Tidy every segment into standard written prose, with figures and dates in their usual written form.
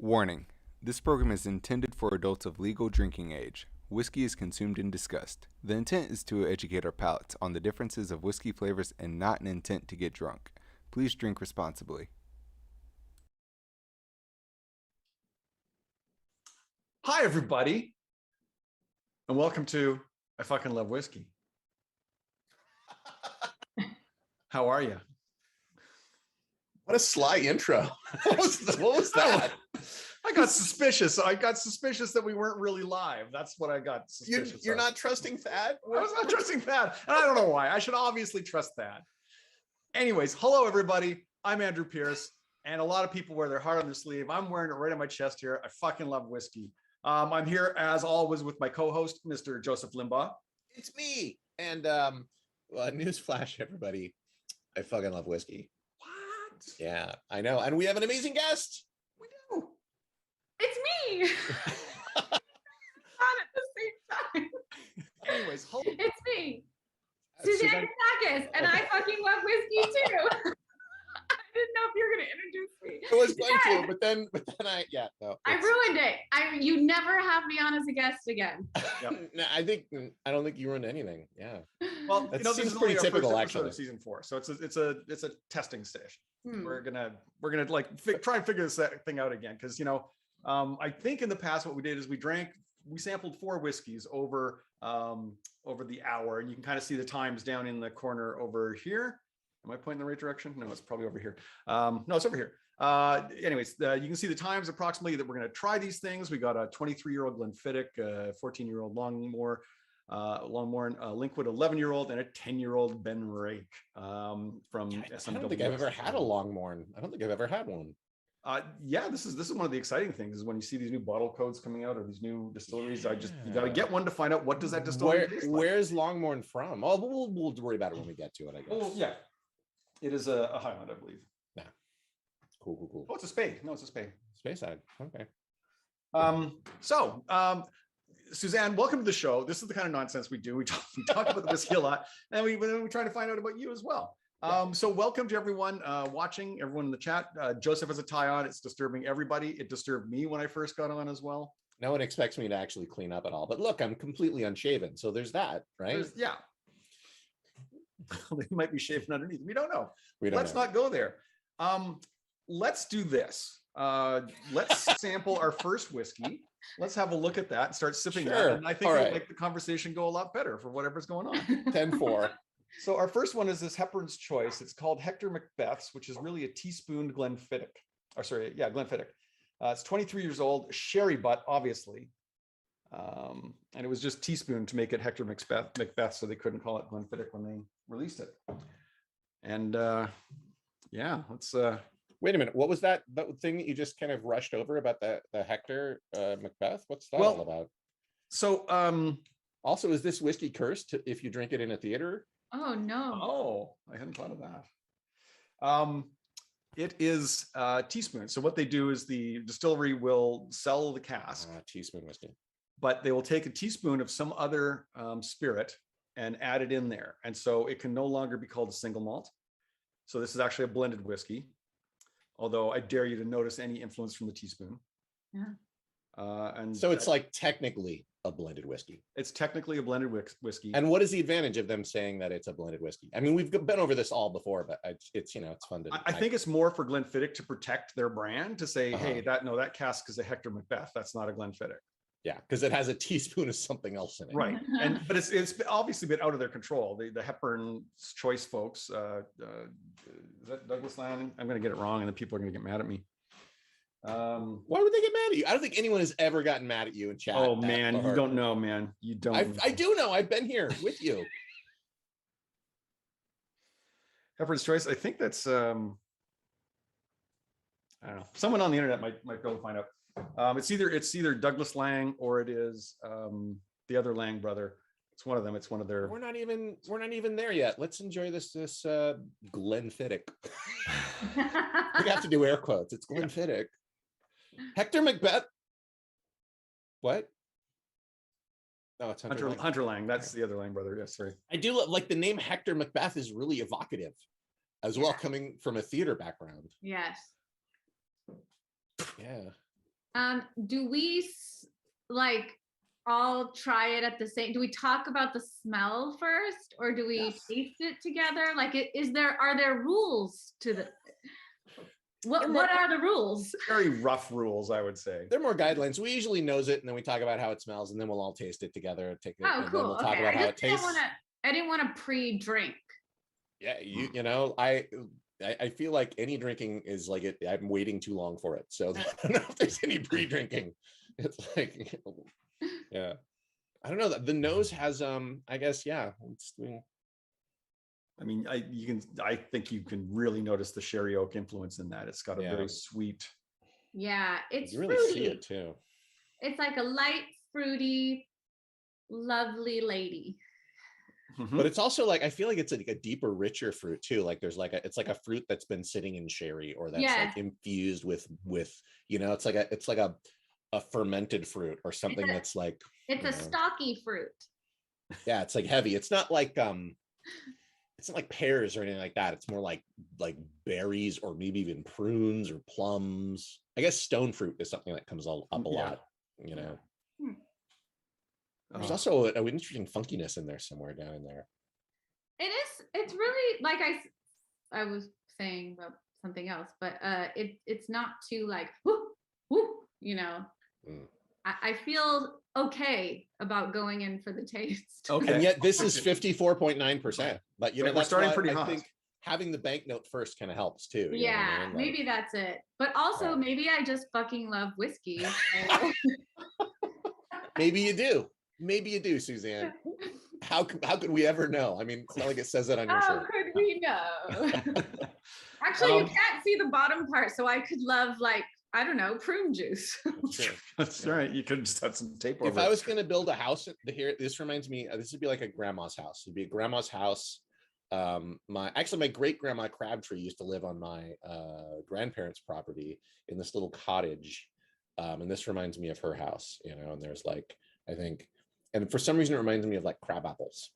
Warning: this program is intended for adults of legal drinking age. Whiskey is consumed and discussed. The intent is to educate our palates on the differences of whiskey flavors and not an intent to get drunk. Please drink responsibly. Hi, everybody, and welcome to I Fucking Love Whiskey. How are you? What a sly intro. What was that? I got suspicious. I got suspicious that we weren't really live. That's what I got suspicious You're of. not trusting Thad? I was not trusting Thad. And I don't know why. I should obviously trust Thad. Anyways, hello, everybody. I'm Andrew Pierce, and a lot of people wear their heart on their sleeve. I'm wearing it right on my chest here. I fucking love whiskey. I'm here, as always, with my co-host, Mr. Joseph Limbaugh. It's me. And newsflash, everybody. I fucking love whiskey. What? Yeah, I know. And we have an amazing guest. We do. It's me. On at the same time. Anyways, It's me, Suzanne Cotsakos, and I fucking love whiskey too. I didn't know if you were gonna introduce me. I was going to, but then I ruined it. You never have me on as a guest again. Yep. No, I don't think you ruined anything. Yeah. Well, That this seems is pretty only our typical, first episode actually. of season 4, so it's a testing station. Hmm. We're gonna like try and figure this thing out again, because I think in the past what we did is we sampled 4 whiskeys over the hour, and you can kind of see the times down in the corner over here. Am I pointing in the right direction? No, it's probably over here. No, it's over here. Anyways, you can see the times approximately that we're going to try these things. We got a 23-year-old Glenfiddich, 14-year-old Longmorn, Linkwood 11-year-old, and a 10-year-old Benriach from SMWS. I don't think I've ever had a Longmorn. I don't think I've ever had one. Yeah, this is one of the exciting things is when you see these new bottle codes coming out or these new distilleries. You got to get one to find out what does that distillery taste like. Where's Longmorn from? Oh, we'll worry about it when we get to it, I guess. Oh yeah, it is a Highland, I believe. Yeah. Cool. Oh, it's a spade. No, it's a spade. Speyside. Okay. Suzanne, welcome to the show. This is the kind of nonsense we do. We talk about the whiskey a lot, and we try to find out about you as well. So welcome to everyone watching, everyone in the chat. Joseph has a tie on. It's disturbing everybody. It disturbed me when I first got on as well. No one expects me to actually clean up at all. But look, I'm completely unshaven. So there's that, right? Yeah. They might be shaving underneath. We don't know. Let's not go there. Let's do this. Let's sample our first whiskey. Let's have a look at that and start sipping that. And I think it'll make the conversation go a lot better for whatever's going on. 10-4. So our first one is this Hepburn's Choice. It's called Hector Macbeth's, which is really a teaspooned Glenfiddich. Glenfiddich. It's 23 years old, sherry butt, obviously. And it was just teaspoon to make it Hector Macbeth, so they couldn't call it Glenfiddich when they released it. And yeah, let's wait a minute. What was that thing that you just kind of rushed over about the Hector Macbeth? What's that all about? So also, is this whiskey cursed if you drink it in a theater? Oh no. Oh, I hadn't thought of that. It is teaspoon. So what they do is the distillery will sell the cask. Teaspoon whiskey. But they will take a teaspoon of some other spirit and add it in there. And so it can no longer be called a single malt. So this is actually a blended whiskey, although I dare you to notice any influence from the teaspoon. Yeah. And so it's like technically a blended whiskey. It's technically a blended whiskey. And what is the advantage of them saying that it's a blended whiskey? I mean, we've been over this all before, but it's fun to. I think it's more for Glenfiddich to protect their brand, to say, hey, that cask is a Hector Macbeth. That's not a Glenfiddich. Yeah, because it has a teaspoon of something else in it. Right. But it's obviously been out of their control. The Hepburn's Choice folks, is that Douglas Land? I'm going to get it wrong, and then people are going to get mad at me. Why would they get mad at you? I don't think anyone has ever gotten mad at you in chat. Oh man, you don't know, man. You don't. I do know. I've been here with you. Hepburn's Choice. I think that's I don't know. Someone on the internet might be able to find out. It's either Douglas Lang or it is the other Lang brother. It's one of them. It's one of their. We're not even there yet. Let's enjoy this Glenfiddich. We have to do air quotes. It's Glenfiddich. Hector Macbeth. What? No, it's Hunter Lang. That's the other Lang brother. Yes, sorry. I do like the name Hector Macbeth is really evocative, as well, coming from a theater background. Yes. Yeah. Do we like all try it at the same? Do we talk about the smell first, or do we taste it together? Like, are there rules to the? What are the rules? Very rough rules, I would say. They're more guidelines. We usually nose it, and then we talk about how it smells, and then we'll all taste it together. Take it, and cool. then we'll talk about how it tastes. I didn't want to pre-drink. Yeah, you know, I feel like any drinking is like it. I'm waiting too long for it, so I don't know if there's any pre-drinking. It's like, yeah, I don't know. The nose has, I guess, yeah. I mean, I think you can really notice the sherry oak influence in that. It's got a very sweet. Yeah, it's you really fruity. see it too. It's like a light, fruity, lovely lady. But it's also like, I feel like it's like a deeper, richer fruit too. Like there's like it's like a fruit that's been sitting in sherry, or that's like infused with, you know, it's like a fermented fruit or something that's like. It's a stocky fruit. Yeah, it's like heavy. It's not like it's not like pears or anything like that. It's more like berries, or maybe even prunes or plums. I guess stone fruit is something that comes up a lot, you know. There's also an interesting funkiness in there somewhere down in there. It is. It's really like I was saying about something else, but it's not too like whoo, whoo, you know. I feel okay about going in for the taste. Okay. And yet this is 54.9%. But you know, that's starting pretty hot. I think having the banknote first kind of helps too. Yeah, I mean? maybe that's it. But also maybe I just fucking love whiskey. Maybe you do. Maybe you do, Suzanne. How could we ever know? I mean, it's not like it says it on your shirt. How could we know? Actually, you can't see the bottom part, so I could love, like, I don't know, prune juice. That's right. You could just have some tape over. If I was going to build a house here, this reminds me, this would be like a grandma's house. It'd be a grandma's house. My great grandma Crabtree used to live on my grandparents' property in this little cottage, and this reminds me of her house. You know, and there's like, I think, and for some reason it reminds me of like crab apples.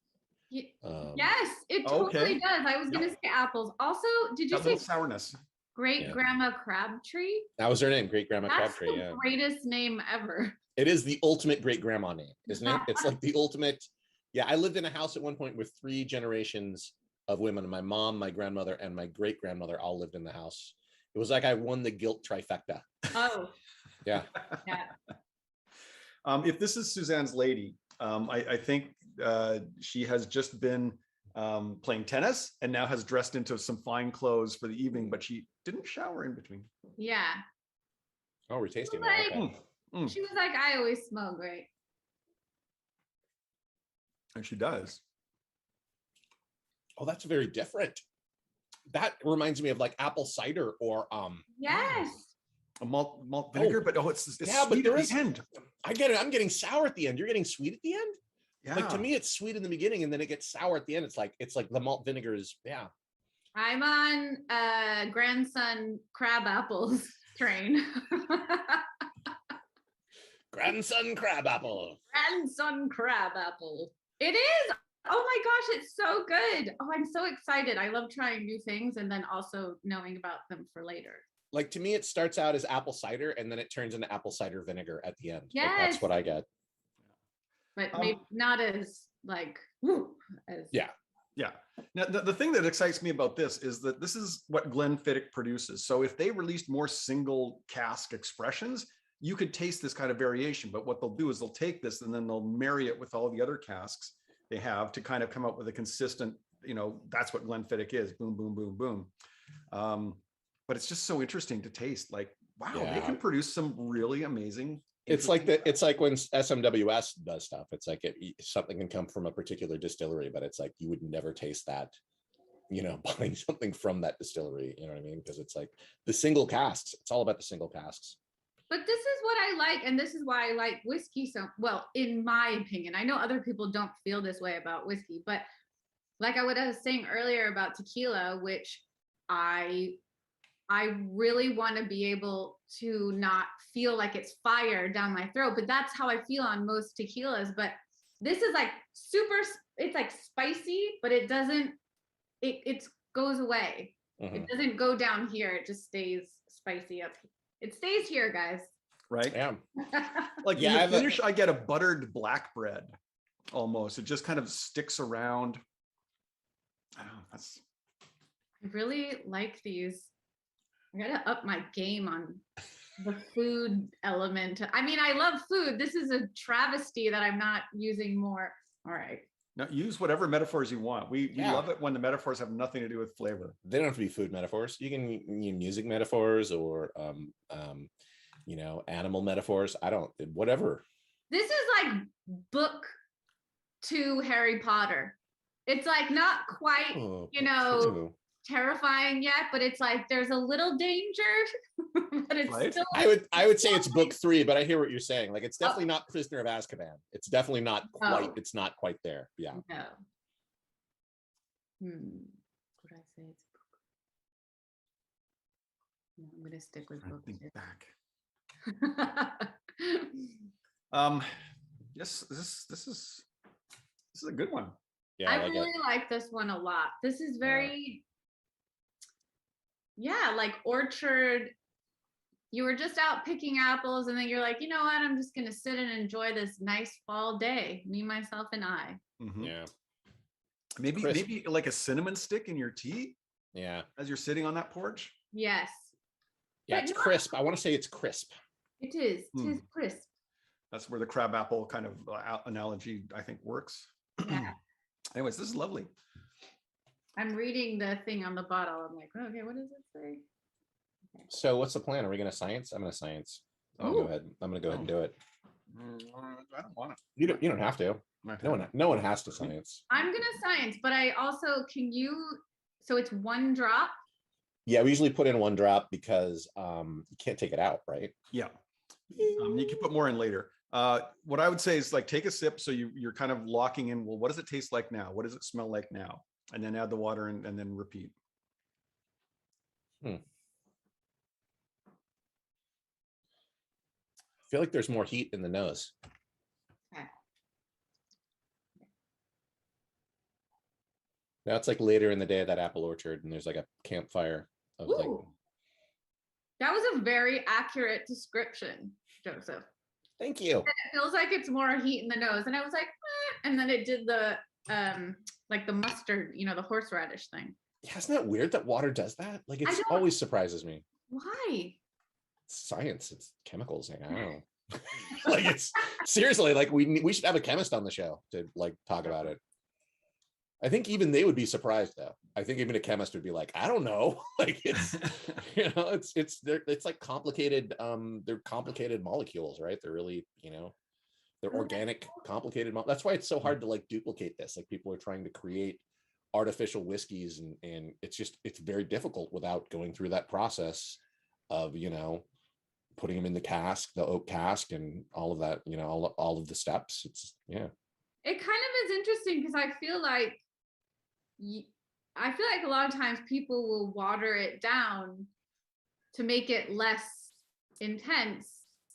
Yes, it totally does. I was gonna say apples. Also, did you say sourness? Great Grandma Crabtree? That was her name, Great Grandma Crabtree. That's the greatest name ever. It is the ultimate great grandma name, isn't it? It's like the ultimate. Yeah, I lived in a house at one point with 3 generations of women. My mom, my grandmother, and my great grandmother all lived in the house. It was like I won the guilt trifecta. Oh. Yeah. If this is Suzanne's lady, I think she has just been playing tennis and now has dressed into some fine clothes for the evening, but she didn't shower in between. Yeah. Oh, we're tasting like, that. She was like, I always smell great. And she does. Oh, that's very different. That reminds me of like apple cider or yes. A malt vinegar, but it's yeah, sweet but at the end. I get it. I'm getting sour at the end. You're getting sweet at the end? Yeah. Like to me, it's sweet in the beginning and then it gets sour at the end. It's like the malt vinegar is, I'm on grandson crab apples train. Grandson crab apple. Grandson crab apple. It is. Oh my gosh, it's so good. Oh, I'm so excited. I love trying new things and then also knowing about them for later. Like to me, it starts out as apple cider and then it turns into apple cider vinegar at the end. Yes. Like, that's what I get. But maybe not as like, as. Yeah. Now, the thing that excites me about this is that this is what Glenfiddich produces. So if they released more single cask expressions, you could taste this kind of variation. But what they'll do is they'll take this and then they'll marry it with all the other casks they have to kind of come up with a consistent, that's what Glenfiddich is. Boom, boom, boom, boom. But it's just so interesting to taste. Like, wow, they can produce some really amazing. It's like when SMWS does stuff. It's like something can come from a particular distillery, but it's like you would never taste that, buying something from that distillery. You know what I mean? Because it's like the single casks. It's all about the single casks. But this is what I like, and this is why I like whiskey so well, in my opinion. I know other people don't feel this way about whiskey, but like I was saying earlier about tequila, which I really want to be able to not feel like it's fire down my throat, but that's how I feel on most tequilas. But this is like it's like spicy, but it doesn't, it goes away. It doesn't go down here. It just stays spicy up. It stays here, guys. right? Yeah. Like Yeah, in the finish, I get a buttered black bread almost. It just kind of sticks around. I don't know, that's I really like these. I gotta up my game on the food element. I mean, I love food. This is a travesty that I'm not using more. All right. now use whatever metaphors you want. We Yeah. love it when the metaphors have nothing to do with flavor. They don't have to be food metaphors. You can use music metaphors or you know, animal metaphors. I don't, whatever. This is like book 2 Harry Potter. It's like not quite, Oh, you know, terrifying yet, but it's like there's a little danger, but it's Right. still. I would say it's book 3, but I hear what you're saying. Like, it's definitely not Prisoner of Azkaban. It's definitely not quite. Oh. It's not quite there. Yeah. No. Would I say it's book? No, I'm gonna stick with book 2. Think back. Yes, this is a good one. Yeah. I like really like this one a lot. This is very, yeah, like orchard. You were just out picking apples, and then you're like, you know what? I'm just gonna sit and enjoy this nice fall day. Me, myself, and I. Mhm. Yeah. Maybe like a cinnamon stick in your tea Yeah. as you're sitting on that porch. Yes. Yeah. But It's not- crisp. I want to say it's crisp. It is. It is crisp. That's where the crab apple kind of analogy, I think, works. Yeah. Anyways, this is lovely. I'm reading the thing on the bottle. I'm like, okay, what does it say? So what's the plan? Are we going to science? I'm going to science. I'll go ahead. I'm going to go ahead and do it. I don't want You don't have to. it. No one has to science. I'm gonna science, but I also so it's 1 drop. Yeah, we usually put in 1 drop because you can't take it out, right? Yeah. You can put more in later. What I would say is like take a sip, so you're kind of locking in. Well, what does it taste like now? What does it smell like now? And then add the water and then repeat. I feel like there's more heat in the nose. Okay. Now it's like later in the day at that apple orchard, and there's like a campfire of like. Ooh. That was a very accurate description, Joseph. Thank you. And it feels like it's more heat in the nose, and I was like, eh, and then it did the like the mustard, you know, the horseradish thing. Yeah, isn't that weird that water does that? Like, I it's don't- always surprises me. Why? It's science, it's chemicals. Like, I don't know. Like, it's seriously like we should have a chemist on the show to like talk about it. I think even they would be surprised though. I think even a chemist would be like, I don't know. Like, it's you know, it's like complicated. They're complicated molecules, right? They're really, you know, they're organic, complicated. That's why it's so hard to like duplicate this. Like, people are trying to create artificial whiskeys, and it's very difficult without going through that process of, you know, putting them in the cask, the oak cask, and all of that, you know, all of the steps. It's It kind of is interesting because I feel like a lot of times people will water it down to make it less intense.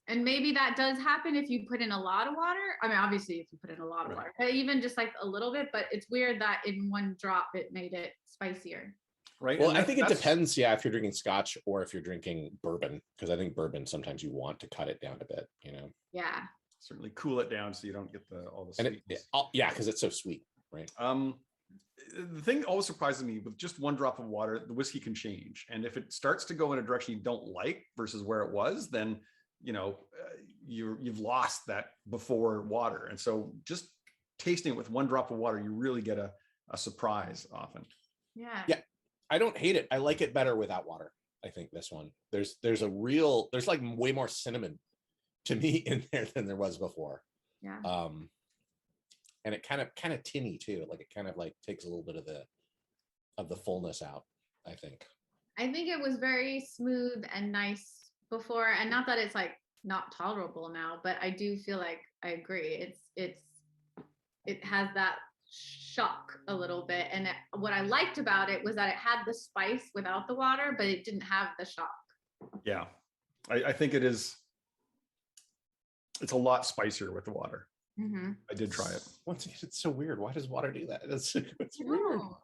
And maybe that does happen if you put in a lot of water. I mean, obviously, if you put in a lot of water, but even just like a little bit, but it's weird that in 1 drop, it made it spicier. Right. well, I think it depends. Yeah, if you're drinking scotch or if you're drinking bourbon, because I think bourbon sometimes you want to cut it down a bit, you know. Yeah. Certainly cool it down so you don't get all the And sweetness. yeah, because it's so sweet, right? The thing always surprises me with just 1 drop of water, the whiskey can change. And if it starts to go in a direction you don't like versus where it was, then, you know, you've lost that before water. And so just tasting it with 1 drop of water, you really get a surprise often. Yeah. Yeah. I don't hate it. I like it better without water. I think this one, there's like way more cinnamon to me in there than there was before. Yeah. And it kind of tinny too. Like, it kind of like takes a little bit of the fullness out, I think. I think it was very smooth and nice before, and not that it's like not tolerable now, but I do feel like I agree. It has that shock a little bit, and what I liked about it was that it had the spice without the water, but it didn't have the shock. Yeah. I think it's a lot spicier with the water. Mm-hmm. I did try it. Once again, it's so weird. Why does water do that? It's weird. No.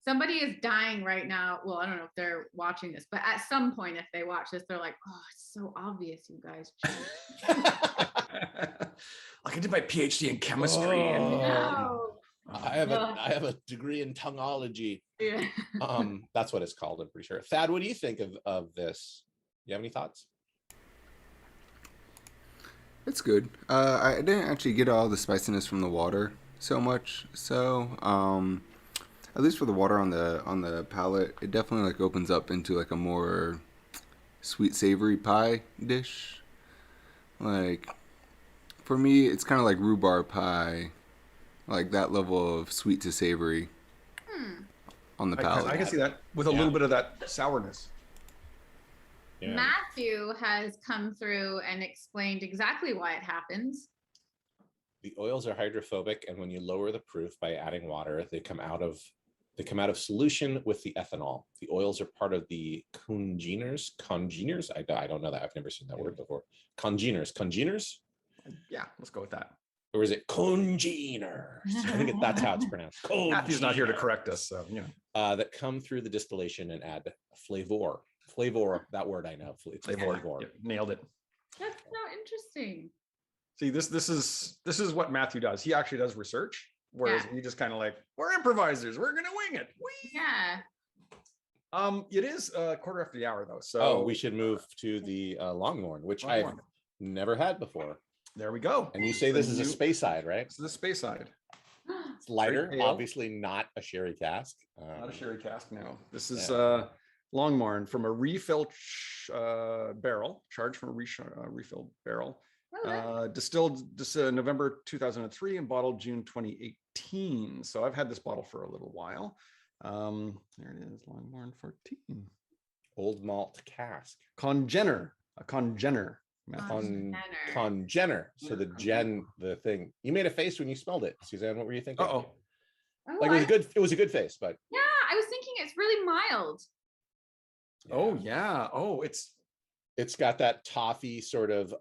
Somebody is dying right now. Well, I don't know if they're watching this, but at some point, if they watch this, they're like, "Oh, it's so obvious, you guys." Like I did my PhD in chemistry. Oh. No. I have a degree in tongueology. Yeah. That's what it's called, I'm pretty sure. Thad, what do you think of this? You have any thoughts? It's good. I didn't actually get all the spiciness from the water so much. So, at least for the water on the palate, it definitely like opens up into like a more sweet savory pie dish. Like for me, it's kind of like rhubarb pie, like that level of sweet to savory on the palate. I can see that with a little bit of that sourness. Yeah. Matthew has come through and explained exactly why it happens. The oils are hydrophobic, and when you lower the proof by adding water, they come out of solution with the ethanol. The oils are part of the congeners. I don't know that. I've never seen that word before. Congeners. Yeah, let's go with that. Or is it congeners? I think that's how it's pronounced. Matthew's not here to correct us, so that come through the distillation and add flavor. That word I know. Flavor. Yep, nailed it. That's so interesting. See, this is what Matthew does. He actually does research, whereas we just kind of like, we're improvisers. We're gonna wing it. Yeah. It is a quarter after the hour though, so we should move to the Longmorn, which I've never had before. There we go. And you say this is a space side, right? It's the space side. It's lighter, obviously not a sherry cask. Not a sherry cask, no. This is Longmorn from a refill barrel, charged from a refill barrel. Distilled November 2003 and bottled June 2018. So I've had this bottle for a little while. There it is, Longmorn 14. Old malt cask. Congener. Congener. So the thing. You made a face when you smelled it, Suzanne. What were you thinking? Like it was a good face, but yeah, I was thinking it's really mild. Yeah. Oh yeah. Oh, it's got that toffee sort of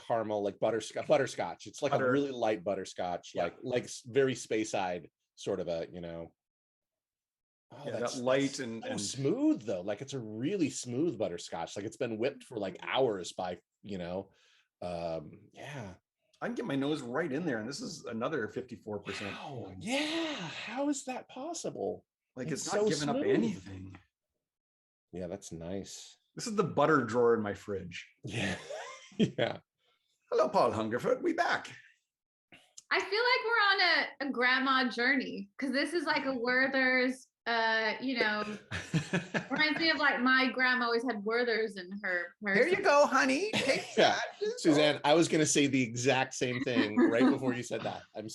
caramel, like butterscotch. It's like a really light butterscotch, like very space-eyed sort of a, that's light and smooth though. Like it's a really smooth butterscotch. Like it's been whipped for like hours by, I can get my nose right in there, and this is another 54%. Wow. Yeah. How is that possible? Like it's not giving up anything. Yeah, that's nice. This is the butter drawer in my fridge. Yeah. Yeah. Hello, Paul Hungerford. We back. I feel like we're on a grandma journey, because this is like a Werther's, reminds me of like my grandma always had Werther's in her purse. Here you go, honey. Take that. Suzanne, I was going to say the exact same thing right before you said that. I'm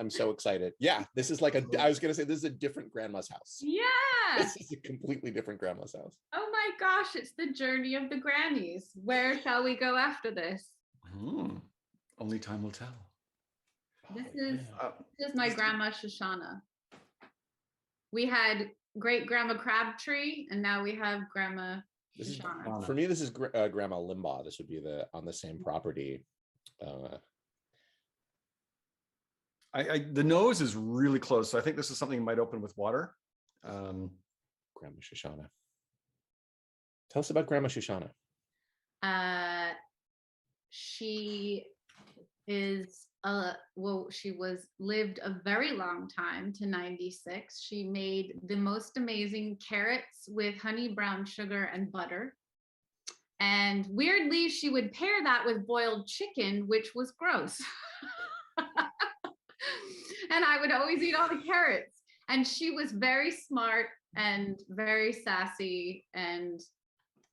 so excited. Yeah, this is like I was going to say this is a different grandma's house. Yeah. This is a completely different grandma's house. Oh my gosh, it's the journey of the grannies. Where shall we go after this? Only time will tell. This is my grandma Shoshana. We had great grandma Crabtree, and now we have grandma Shoshana. For me, this is grandma Limbaugh. This would be on the same property. The nose is really close, so I think this is something you might open with water. Grandma Shoshana. Tell us about Grandma Shoshana. She is she lived a very long time, to 96. She made the most amazing carrots with honey, brown sugar, and butter. And weirdly, she would pair that with boiled chicken, which was gross. And I would always eat all the carrots. And she was very smart and very sassy and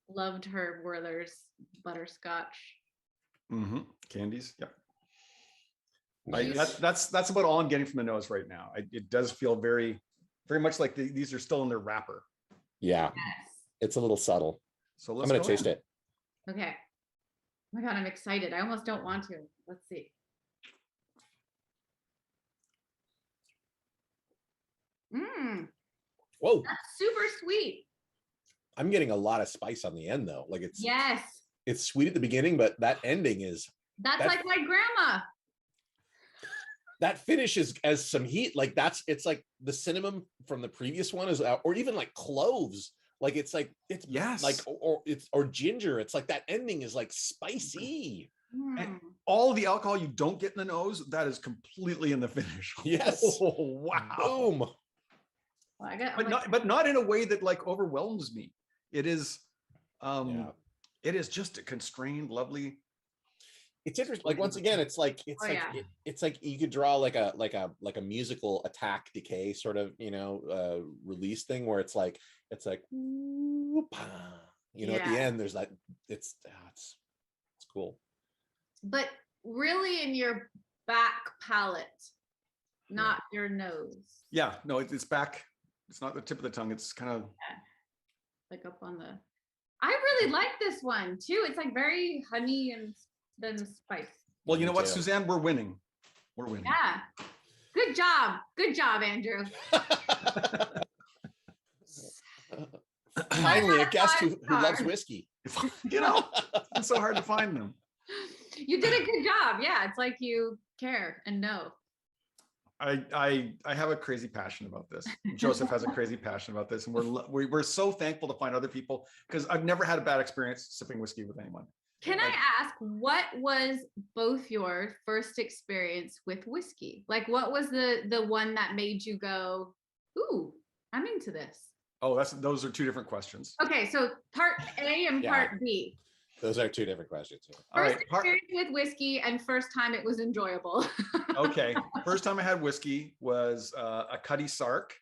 loved her Werther's butterscotch. Candies. Yep. That's about all I'm getting from the nose right now. It does feel very, very much like these are still in their wrapper. Yeah, yes. It's a little subtle. So I'm going to taste it. Okay. Oh my God, I'm excited. I almost don't want to. Let's see. Whoa. That's super sweet. I'm getting a lot of spice on the end though. Like it's sweet at the beginning, but that ending is. That's like my grandma. that finishes as some heat. Like it's like the cinnamon from the previous one is out, or even like cloves. Like it's like Yes. like or ginger. It's like that ending is like spicy. And all the alcohol you don't get in the nose, that is completely in the finish. Yes. Oh, wow. Boom. Well, But not in a way that like overwhelms me. It is it is just a constrained, lovely. It's interesting. Like once again, it's like it's like you could draw like a musical attack decay sort of, you know, release thing where it's like you know, at the end there's that it's cool. But really in your back palate, not your nose. Yeah, no, it's back. It's not the tip of the tongue. It's kind of like up on the. I really like this one too. It's like very honey and then spice. Well, you know what, Suzanne, we're winning. We're winning. Yeah. Good job, Andrew. Finally, a guest who loves whiskey. You know, it's so hard to find them. You did a good job. Yeah, it's like you care and know. I have a crazy passion about this. Joseph has a crazy passion about this, and we're so thankful to find other people, because I've never had a bad experience sipping whiskey with anyone. Can I ask, what was both your first experience with whiskey? Like, what was the one that made you go, "Ooh, I'm into this"? Oh, those are two different questions. Okay, so part A and part B. Those are two different questions. First experience with whiskey and first time it was enjoyable. Okay, first time I had whiskey was a Cuddy Sark,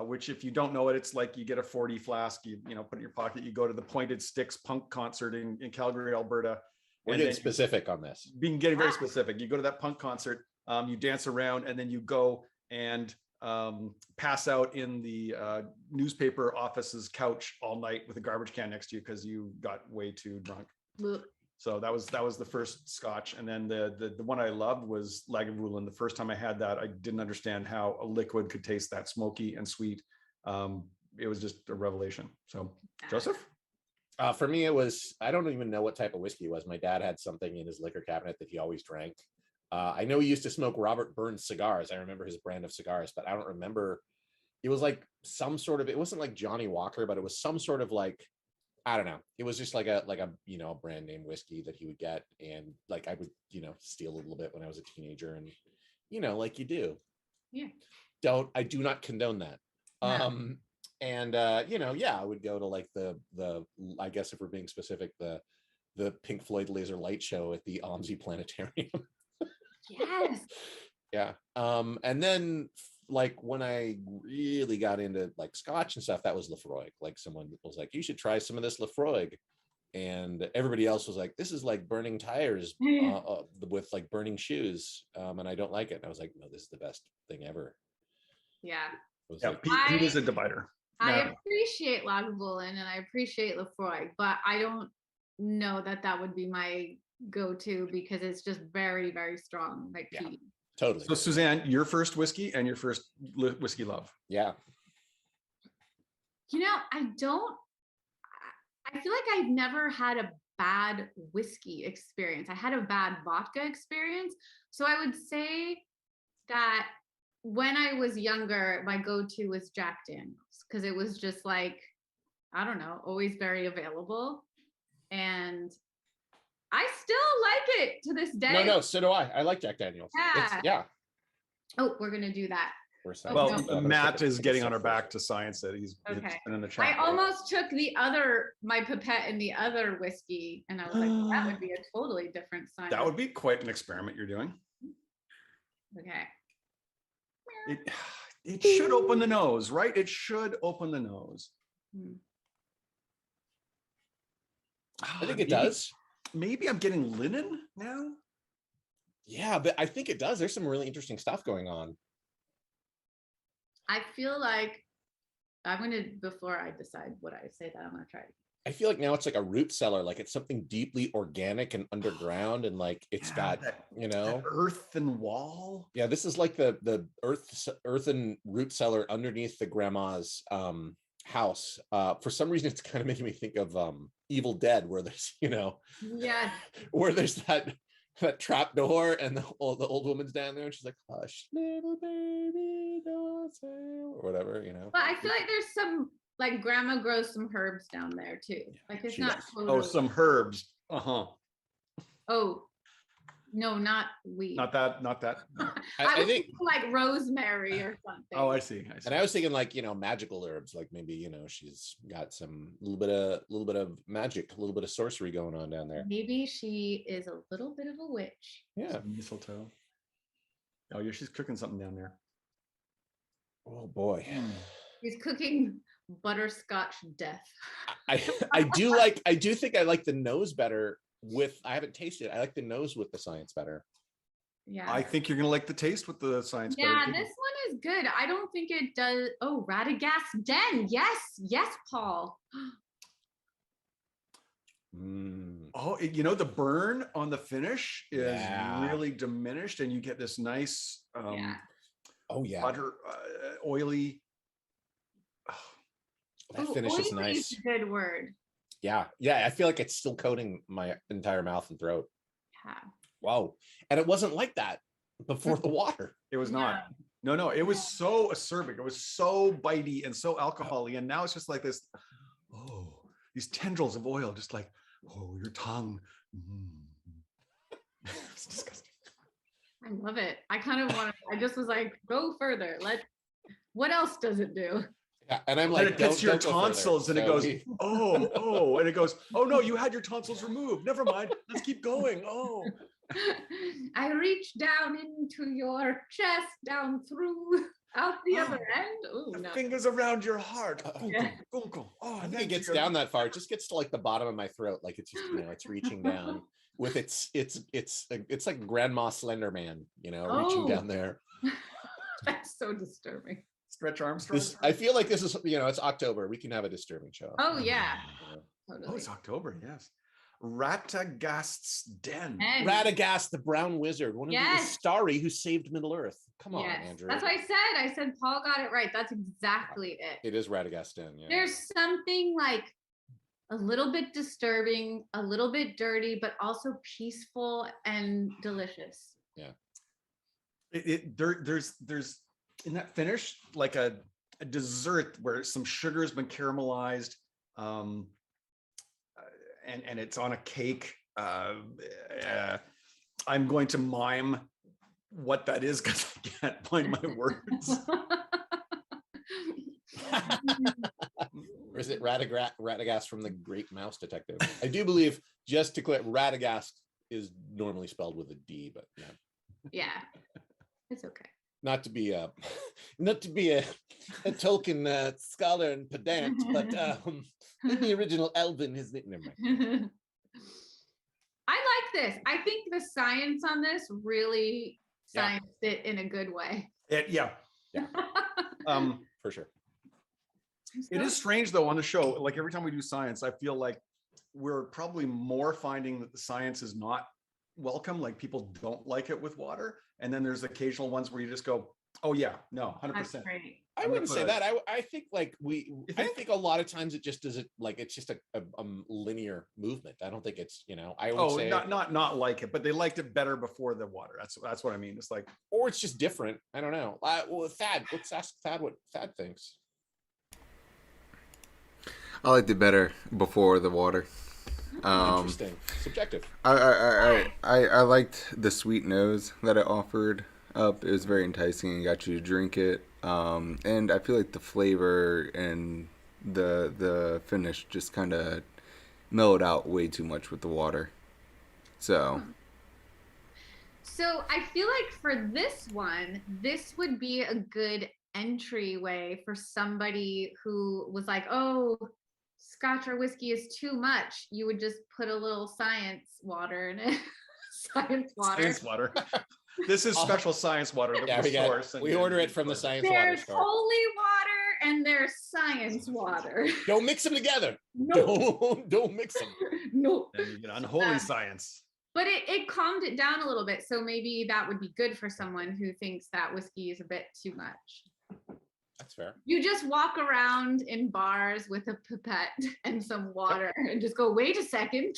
which if you don't know it, it's like you get a 40 flask, you know, put it in your pocket, you go to the Pointed Sticks punk concert in Calgary, Alberta. We're getting specific on this. Getting very specific. You go to that punk concert, you dance around, and then you go and pass out in the newspaper office's couch all night with a garbage can next to you because you got way too drunk. So that was the first Scotch, and then the one I loved was Lagavulin. The first time I had that, I didn't understand how a liquid could taste that smoky and sweet. It was just a revelation. So, Joseph? For me, it was, I don't even know what type of whiskey it was. My dad had something in his liquor cabinet that he always drank. I know he used to smoke Robert Burns cigars. I remember his brand of cigars, but I don't remember. It was like some sort of, it wasn't like Johnny Walker, but it was some sort of like, I don't know. It was just like a you know, brand name whiskey that he would get. And like, I would, you know, steal a little bit when I was a teenager, and, you know, like you do. Yeah. I do not condone that. No. And you know, yeah, I would go to like the I guess if we're being specific, the Pink Floyd Laser Light show at the OMSI Planetarium. Yes. Yeah. And then like when I really got into like Scotch and stuff, that was Lafroig. Like someone was like, you should try some of this Lafroig. And everybody else was like, this is like burning tires with like burning shoes. And I don't like it. And I was like, no, this is the best thing ever. Yeah. Yeah, like, Pete is a divider. I appreciate Lagavulin and I appreciate Lafroig, but I don't know that would be my go-to because it's just very, very strong, like Pete. Totally. So Suzanne, your first whiskey and your first whiskey love. Yeah. You know, I feel like I've never had a bad whiskey experience. I had a bad vodka experience. So I would say that when I was younger, my go-to was Jack Daniels because it was just like, I don't know, always very available. And I still like it to this day. No, so do I. I like Jack Daniels. Yeah. Oh, we're going to do that. Well, Matt is getting on our back to science that he's been in the chat. I almost took my pipette in the other whiskey, and I was like, that would be a totally different science. That would be quite an experiment you're doing. Okay. It should open the nose, right? It should open the nose. I think it does. Maybe I'm getting linen now. Yeah, but I think it does. There's some really interesting stuff going on. I feel like before I decide what I say that, I'm going to try it. I feel like now it's like a root cellar, like it's something deeply organic and underground, and like it's got that, you know, that earthen wall. Yeah, this is like the earthen root cellar underneath the grandma's house. For some reason, it's kind of making me think of Evil Dead, where there's, you know, yeah, where there's that that trap door, and the old woman's down there, and she's like, "Hush, little baby, don't say," or whatever, you know. But I feel like there's some, like, grandma grows some herbs down there too. Like, it's she not does. totally. Oh, some herbs. Oh, no, not weed. Not that. I was think, thinking like rosemary or something. Oh, I see. and I was thinking like, magical herbs, like maybe, she's got some little bit of magic, a little bit of sorcery going on down there. Maybe she is a little bit of a witch. Yeah. Some mistletoe. Oh yeah, she's cooking something down there. Oh boy. She's cooking butterscotch death. I do think I like the nose better with, I haven't tasted it. I like the nose with the science better. Yeah. I think you're gonna like the taste with the science. Yeah, this one is good. I don't think it does. Oh, Radagast Den. Yes, Paul. Oh, the burn on the finish is really diminished, and you get this nice butter, oily. That finish is nice. Is a good word. Yeah, I feel like it's still coating my entire mouth and throat. Yeah. Wow. And it wasn't like that before the water. It was not. No, it was so acerbic. It was so bitey and so alcohol-y. And now it's just like this, these tendrils of oil, just like, your tongue. It's disgusting. I love it. I kind of I just was like, go further. What else does it do? Yeah, and I'm like, it gets your tonsils, and it goes, and it goes, oh no, you had your tonsils removed. Never mind. Let's keep going. Oh. I reach down into your chest, down through, out the other end. Oh no. Fingers around your heart. Yeah. I think it gets down that far. It just gets to like the bottom of my throat, like it's just, it's reaching down with it's like Grandma Slender Man, reaching down there. That's so disturbing. Stretch Armstrong. I feel like this is, it's October. We can have a disturbing show. Oh yeah. Totally. Oh, it's October. Yes. Radagast's Den. Radagast, the Brown Wizard, one of the Starry who saved Middle Earth. Come on, Andrew. That's what I said Paul got it right. That's exactly it. It is Radagast Den. Yeah. There's something like a little bit disturbing, a little bit dirty, but also peaceful and delicious. Yeah. There's in that finish like a dessert where some sugar has been caramelized, and it's on a cake. I'm going to mime what that is because I can't find my words. Or is it Radagast from the Great Mouse Detective? I do believe, just to clear, Radagast is normally spelled with a D, but yeah, it's okay. Not to be a Tolkien scholar and pedant, but in the original Elven, his nickname. I like this. I think the science on this really scienced it in a good way. For sure. It is strange though on the show. Like every time we do science, I feel like we're probably more finding that the science is not welcome. Like people don't like it with water, and then there's occasional ones where you just go, "Oh yeah, no, 100%." I wouldn't say that. I think like I think a lot of times it just doesn't, like, it's just a linear movement. I don't think it's, I would say not like it, but they liked it better before the water. That's what I mean. It's like, or it's just different. I don't know. Well, Thad, let's ask Thad what Thad thinks. I liked it better before the water. Interesting. Subjective. I liked the sweet nose that it offered up. It was very enticing and got you to drink it. And I feel like the flavor and the finish just kind of mellowed out way too much with the water. So I feel like for this one, this would be a good entryway for somebody who was like, oh, Scotch or whiskey is too much. You would just put a little science water in it. Science water. This is special science water that we source. We order it from the science water There's store. holy water and there's science water. Don't mix them together. No. Don't mix them. No. And you get unholy science. But it calmed it down a little bit. So maybe that would be good for someone who thinks that whiskey is a bit too much. That's fair. You just walk around in bars with a pipette and some water and just go, wait a second.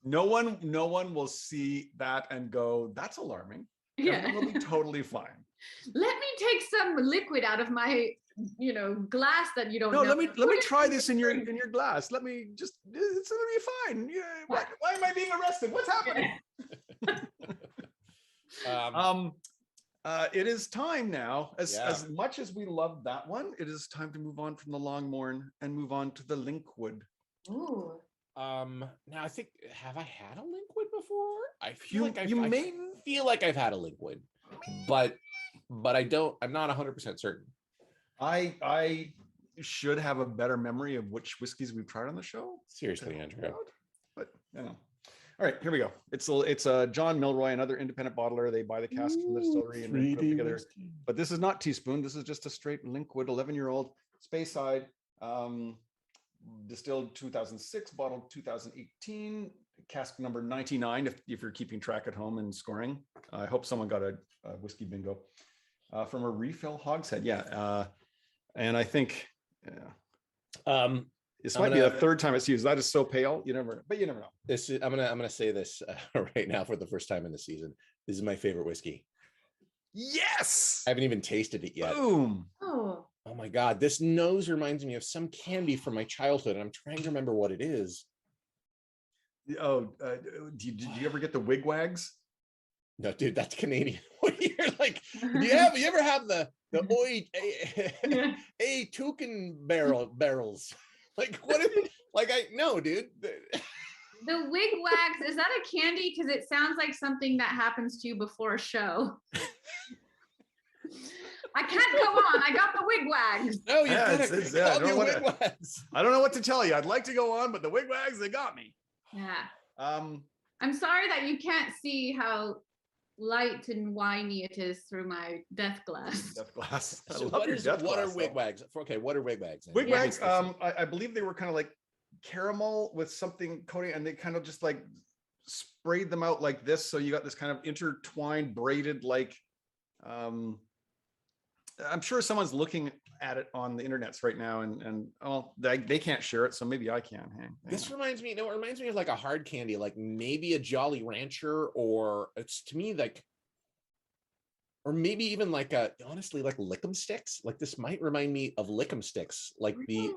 No one will see that and go, that's alarming. Yeah. Everyone will be totally fine. Let me take some liquid out of my, glass that you don't No, know. let me try this in your glass. Let me just, it's gonna be fine. Yeah, why am I being arrested? What's happening? It is time now. As much as we love that one, it is time to move on from the Longmorn and move on to the Linkwood. Ooh. Now I think, have I had a Linkwood before? I You feel like I feel like I've had a Linkwood, but I'm not 100% certain. I should have a better memory of which whiskeys we've tried on the show. Seriously, Andrew. But All right, here we go. It's John Milroy, another independent bottler. They buy the cask from the distillery and then put it together. Whiskey. But this is not teaspoon. This is just a straight Linkwood, 11-year-old Speyside, distilled 2006, bottled 2018, cask number 99. If you're keeping track at home and scoring, I hope someone got a whiskey bingo from a refill hogshead. Yeah, and I think this might be the third time it's used. That is so pale. You never know. I'm gonna say this right now for the first time in the season. This is my favorite whiskey. Yes. I haven't even tasted it yet. Boom. Oh my God. This nose reminds me of some candy from my childhood. And I'm trying to remember what it is. Oh, did you ever get the wigwags? No, dude, that's Canadian. You're like, do you ever have the a toucan barrels? Like what? No, dude. The wigwags, is that a candy? Because it sounds like something that happens to you before a show. I can't go on. I got the wigwags. No, you wigwags. I don't know what to tell you. I'd like to go on, but the wigwags, they got me. Yeah. I'm sorry that you can't see how light and winey it is through my death glass. Death glass. So what are wigwags? Okay, what are wigwags? Wigwags, I believe they were kind of like caramel with something coating, and they kind of just like sprayed them out like this. So you got this kind of intertwined, braided, like, I'm sure someone's looking at it on the internets right now, and they can't share it, so maybe I can. This reminds me of like a hard candy, like maybe a Jolly Rancher, or it's to me like, or maybe even like honestly like Lick'em Sticks. Like this might remind me of Lick'em Sticks, like the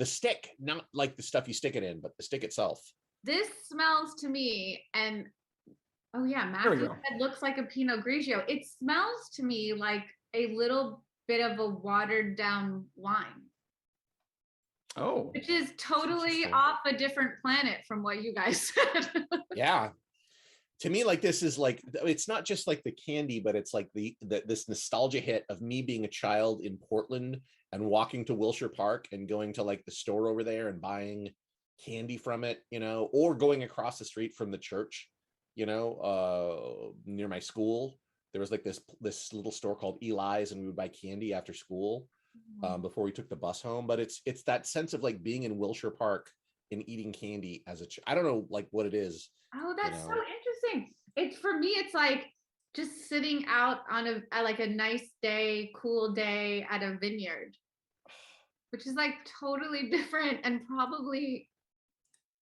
stick, not like the stuff you stick it in, but the stick itself. This smells to me, and oh yeah, Matthew said looks like a Pinot Grigio. It smells to me like a little bit of a watered down wine. Oh, which is totally off a different planet from what you guys said. Yeah, to me, like this is like, it's not just like the candy, but it's like this nostalgia hit of me being a child in Portland and walking to Wilshire Park and going to like the store over there and buying candy from it, or going across the street from the church, near my school. There was like this little store called Eli's, and we would buy candy after school before we took the bus home. But it's that sense of like being in Wilshire Park and eating candy as I don't know like what it is. Oh, that's so interesting. It's for me, it's like just sitting out on a nice day, cool day at a vineyard, which is like totally different and probably.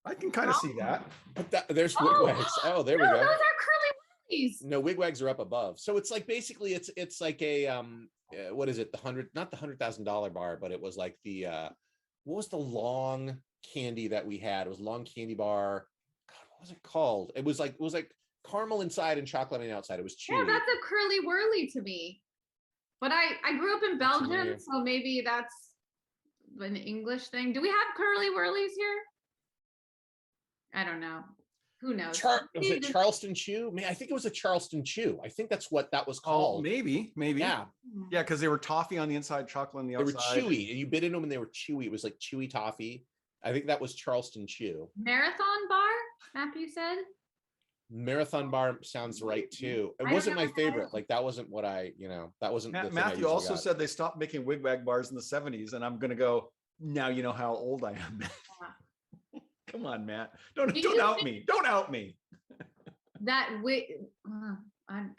I can kind of see that. But there's wigwags. Oh, there we go. Those are curly willies. No, wigwags are up above. So it's like basically it's like a what is it? Not the $100,000 bar, but it was like the what was the long candy that we had? It was a long candy bar. God, what was it called? It was like caramel inside and chocolate on the outside. It was chewy. Yeah, that's a curly whirly to me. But I grew up in Belgium, so maybe that's an English thing. Do we have curly whirlies here? I don't know. Who knows? Was it Charleston Chew? I think it was a Charleston Chew. I think that's what that was called. Oh, maybe. Yeah. Yeah, because they were toffee on the inside, chocolate on the outside. They were chewy, and you bit into them and they were chewy. It was like chewy toffee. I think that was Charleston Chew. Marathon bar, Matthew said. Marathon bar sounds right too. It wasn't my favorite. Like that wasn't what that wasn't. Matthew also said they stopped making wigwag bars in the 70s, and I'm gonna go, now you know how old I am. Come on, Matt. Don't out me. Don't out me.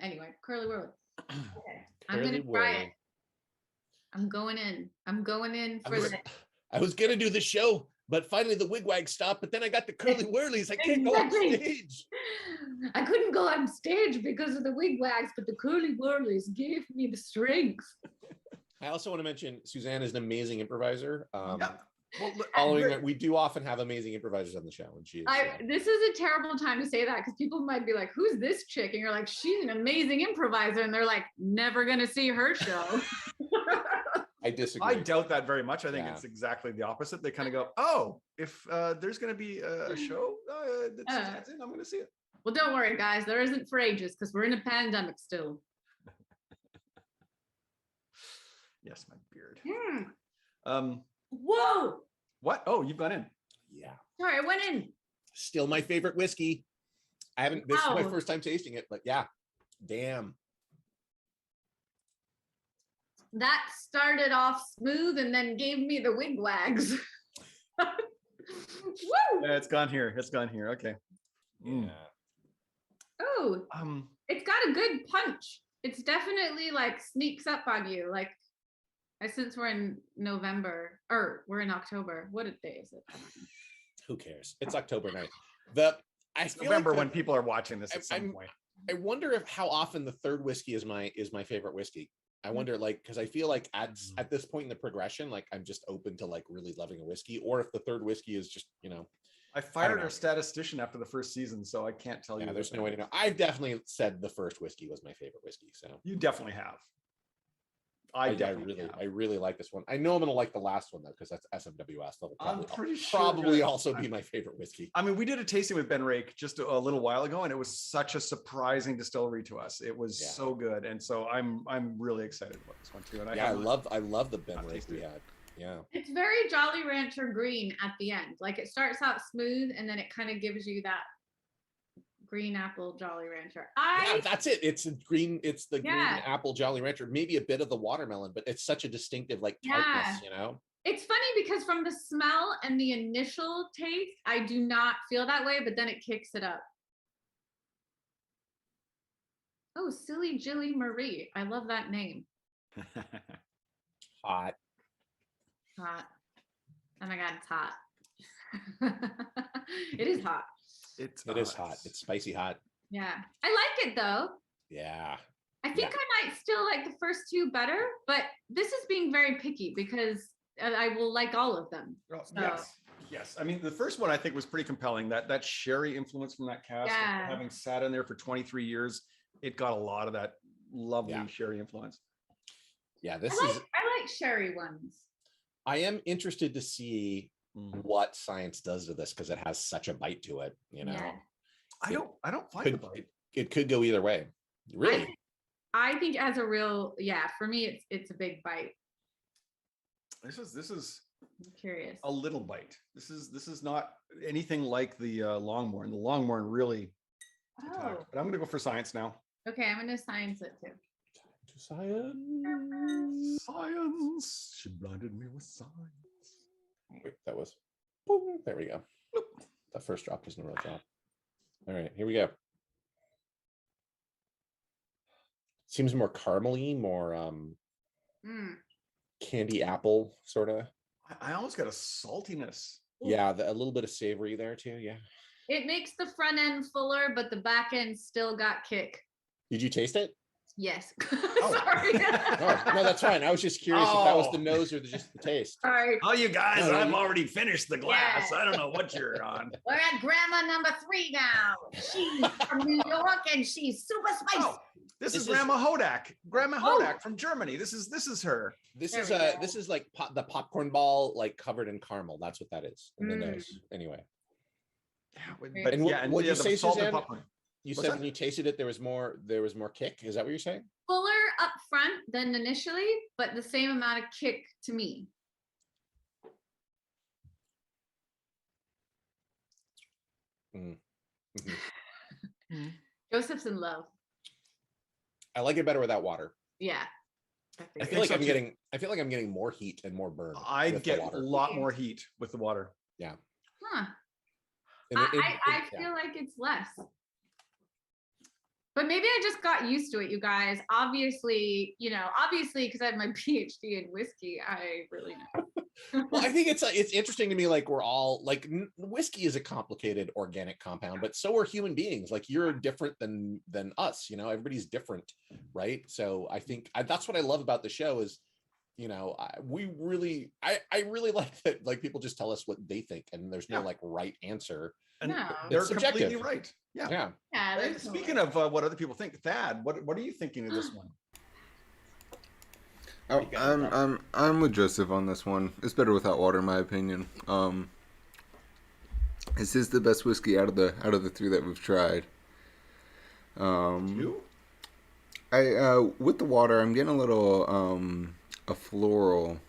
Anyway, curly whirly. Okay. I'm gonna try it. I'm going in for this. I was gonna do the show But finally the wigwag stopped, but then I got the curly whirlies. I can't go on stage. I couldn't go on stage because of the wigwags, but the curly whirlies gave me the strength. I also want to mention Suzanne is an amazing improviser. Yeah. Well, Following that, we do often have amazing improvisers on the show, and she is. This is a terrible time to say that because people might be like, "Who's this chick?" And you're like, "She's an amazing improviser," and they're like, "Never gonna see her show." I disagree. I doubt that very much. I think it's exactly the opposite. They kind of go, "Oh, if there's going to be a show that's in, I'm going to see it." Well, don't worry, guys. There isn't for ages because we're in a pandemic still. Yes, my beard. Whoa! What? Oh, you've gone in. Yeah. Sorry, I went in. Still my favorite whiskey. I haven't. This is my first time tasting it, but yeah, damn. That started off smooth and then gave me the wigwags. Woo! Yeah, it's gone here. It's gone here. Okay. Yeah. Oh, it's got a good punch. It's definitely like sneaks up on you. Like, since we're in November or we're in October, what day is it? Who cares? It's October 9th. It's November when people are watching this at some point. I wonder if how often the third whiskey is my favorite whiskey. I wonder, like, because I feel like at this point in the progression, like I'm just open to like really loving a whiskey, or if the third whiskey is just, you know. I fired our statistician after the first season, so I can't tell you. Yeah, there's no way to know. I definitely said the first whiskey was my favorite whiskey. So you definitely have. I really like this one. I know I'm gonna like the last one though, because that's SMWS. That'll probably also be my favorite whiskey. I mean, we did a tasting with Benriach just a little while ago, and it was such a surprising distillery to us. It was so good, and so I'm really excited about this one too. And I love the Benriach we had. Yeah, it's very Jolly Rancher green at the end. Like it starts out smooth, and then it kind of gives you that green apple Jolly Rancher. That's it. It's a green. It's the green apple Jolly Rancher. Maybe a bit of the watermelon, but it's such a distinctive like tartness. You know. It's funny because from the smell and the initial taste, I do not feel that way, but then it kicks it up. Oh, Silly Jilly Marie. I love that name. Hot. Oh my God, it's hot. It is hot. It is hot. It's spicy hot. Yeah. I like it though. Yeah. I think I might still like the first two better, but this is being very picky because I will like all of them. So. Yes. I mean, the first one I think was pretty compelling. That sherry influence from that cask, having sat in there for 23 years, it got a lot of that lovely sherry influence. Yeah, I like sherry ones. I am interested to see what science does to this because it has such a bite to it. You know, I don't find the bite. It could go either way. Really, I think it has a real for me it's a big bite. This is I'm curious. A little bite. This is not anything like the Longmorn. The Longmorn really attacked. But I'm gonna go for science now. Okay, I'm gonna science it too. Science. She blinded me with science. Wait, that was boom. There we go. Bloop. That first drop wasn't a real drop. All right, here we go. Seems more caramely, more candy apple sort of. I almost got a saltiness. Yeah, a little bit of savory there too. Yeah. It makes the front end fuller, but the back end still got kick. Did you taste it? Yes. Sorry. No, that's fine. I was just curious if that was the nose or just the taste. Sorry. Oh, you guys, I've already finished the glass. I don't know what you're on. We're at grandma number 3 now. She's from New York and she's super spicy. Oh, this is Grandma Hodak. Grandma Hodak from Germany. This is her. This is like the popcorn ball like covered in caramel. That's what that is in the nose. Anyway. But what you say, Suzanne? Popcorn. You said when you tasted it, there was more kick. Is that what you're saying? Fuller up front than initially, but the same amount of kick to me. Joseph's in love. I like it better without water. Yeah. I feel like I'm getting more heat and more burn. I get a lot more heat with the water. Yeah. Huh. I feel like it's less. But maybe I just got used to it, you guys. Obviously, because I have my PhD in whiskey, I really know. Well, I think it's interesting to me, like we're all like whiskey is a complicated organic compound, but so are human beings. Like you're different than us, everybody's different, right? So I think that's what I love about the show is, I really like that, like people just tell us what they think and there's no like right answer. And No. they're It's subjective. completely right. Yeah. Speaking of of what other people think, Thad, what are you thinking of this one? Oh, I'm with Joseph on this one. It's better without water, in my opinion. This is the best whiskey out of the three that we've tried. You? With the water, I'm getting a little a floral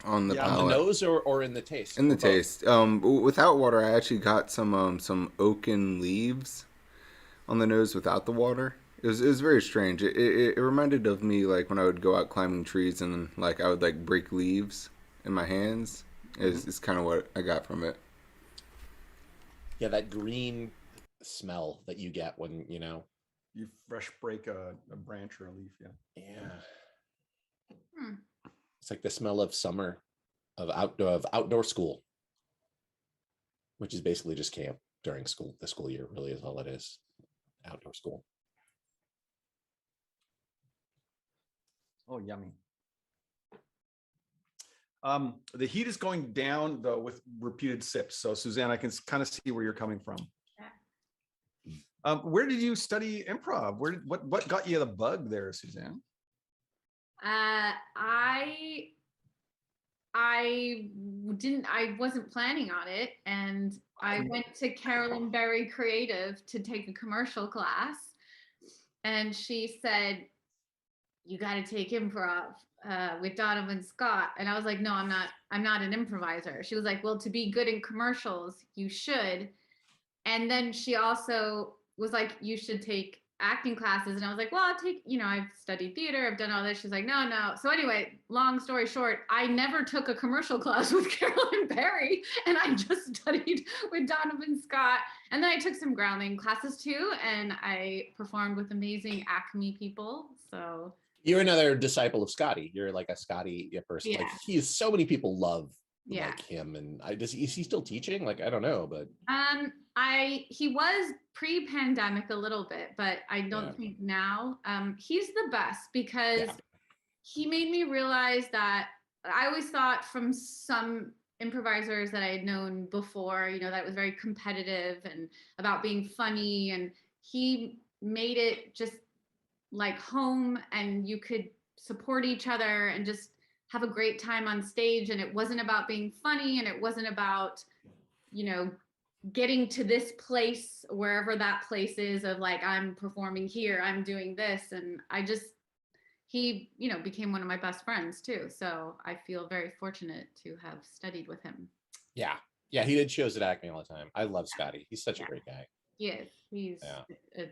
on the palate. On the nose or in the taste? In the taste. Without water, I actually got some oaken leaves on the nose without the water. It was very strange. It reminded of me like when I would go out climbing trees and like I would like break leaves in my hands. It's kind of what I got from it. Yeah, that green smell that you get when you fresh break a branch or a leaf. Yeah. It's like the smell of summer, of outdoor school, which is basically just camp during the school year. Really is all it is. Outdoor school. Oh, yummy. The heat is going down though with repeated sips. So Suzanne, I can kind of see where you're coming from. Where did you study improv? What got you the bug there, Suzanne? I wasn't planning on it, and I went to Carolyn Berry Creative to take a commercial class, and she said, you got to take improv with Donovan Scott. And I was like, no, I'm not an improviser. She was like, well, to be good in commercials, you should. And then she also was like, you should take acting classes. And I was like, well, I'll take, I've studied theater, I've done all this. She's like, no. So anyway, long story short, I never took a commercial class with Carolyn Berry, and I just studied with Donovan Scott. And then I took some grounding classes too, and I performed with amazing Acme people. So you're another disciple of Scotty. You're like a Scotty person. Yeah. Like so many people love Yeah. like him. And is he still teaching? Like, I don't know, but he was pre-pandemic a little bit, but I don't think now. He's the best because he made me realize that I always thought from some improvisers that I had known before, that was very competitive and about being funny, and he made it just like home, and you could support each other and just have a great time on stage. And it wasn't about being funny, and it wasn't about, getting to this place, wherever that place is, of like, I'm performing here, I'm doing this. And he, became one of my best friends too. So I feel very fortunate to have studied with him. Yeah. He did shows at Acme all the time. I love Scotty. He's such a great guy. He is. He's a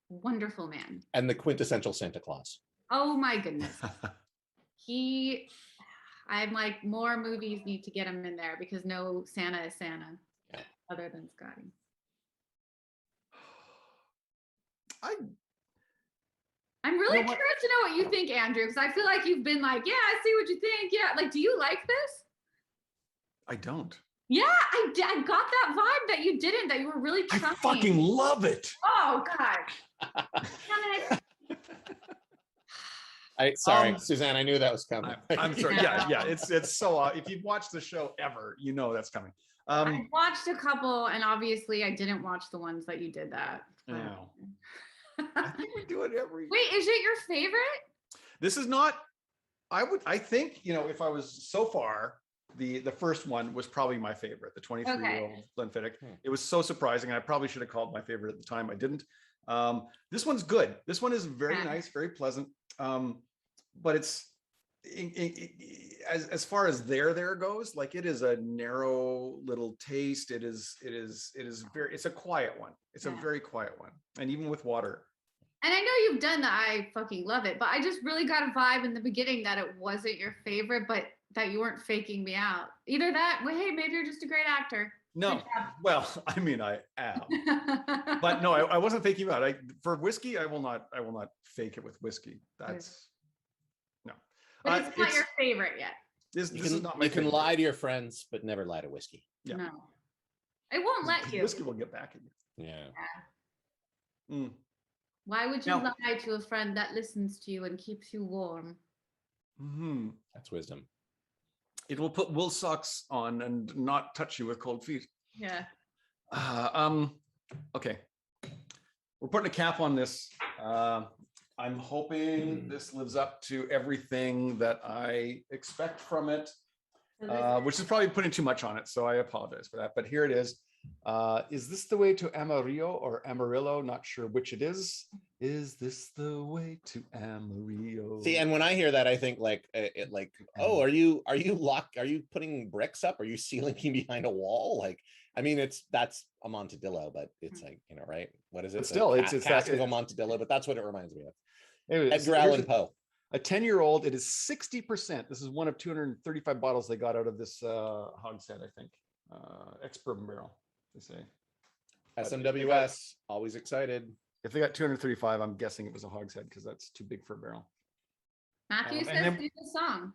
wonderful man. And the quintessential Santa Claus. Oh my goodness. I'm like, more movies need to get him in there, because no Santa is Santa other than Scotty. I'm really curious to know what you think, Andrew, because I feel like you've been like, yeah, I see what you think. Yeah. Like, do you like this? I don't. Yeah, I got that vibe that you didn't, that you were really trying. I fucking love it. Oh, God. Damn it. Sorry, Suzanne, I knew that was coming. I'm sorry. Yeah. It's so, if you've watched the show ever, that's coming. I watched a couple, and obviously I didn't watch the ones that you did that. No. I think we do it every. Wait, is it your favorite? This is not. I think, if I was so far, the first one was probably my favorite, the 23-year-old Glenfiddich. It was so surprising. I probably should have called my favorite at the time. I didn't. This one's good. This one is very nice, very pleasant. But it's as far as there goes, like, it is a narrow little taste. It is it's a quiet one. It's a very quiet one. And even with water. And I know you've done that. I fucking love it. But I just really got a vibe in the beginning that it wasn't your favorite, but that you weren't faking me out. Either that, well, hey, maybe you're just a great actor. No, well, I mean, I am, but no, I wasn't faking you out. For whiskey, I will not fake it with whiskey. That's no. But it's not your favorite yet. This is not my You can favorite. lie to your friends, but never lie to whiskey. Yeah. No, I won't let you. Whiskey will get back at you. Yeah. Mm. Why would you Now- lie to a friend that listens to you and keeps you warm? Hmm. That's wisdom. It will put wool socks on and not touch you with cold feet. Yeah. Okay. We're putting a cap on this. I'm hoping this lives up to everything that I expect from it, which is probably putting too much on it. So I apologize for that. But here it is. Is this the way to Amarillo or Amarillo? Not sure which it is. Is this the way to Amarillo? See, and when I hear that, I think like, oh, are you putting bricks up? Are you sealing behind a wall? Like, I mean, that's a Montadillo, but it's like, right? What is it? But still, it's Cask of a Montadillo, but that's what it reminds me of. Anyways, Edgar Allan Poe. A 10-year-old. It is 60%. This is one of 235 bottles they got out of this hogshead, I think. Expert barrel, they say. SMWS, always excited. If they got 235, I'm guessing it was a hogshead because that's too big for a barrel. Matthew and says then- do the song.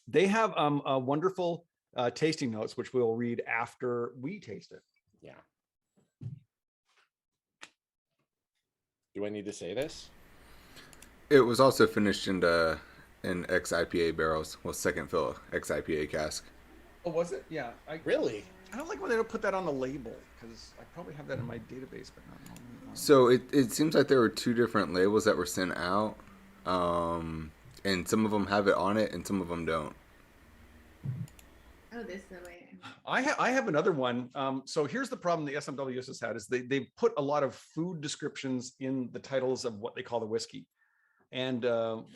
They have a wonderful tasting notes, which we'll read after we taste it. Yeah. Do I need to say this? It was also finished in ex-IPA barrels. Well, second fill ex-IPA cask. Oh, was it? Yeah. Really? I don't like when they don't put that on the label because I probably have that in my database, but not on. So it seems like there were two different labels that were sent out, and some of them have it on it, and some of them don't. Oh, this is the way. I have another one. So here's the problem the SMWS has had is they put a lot of food descriptions in the titles of what they call the whiskey, and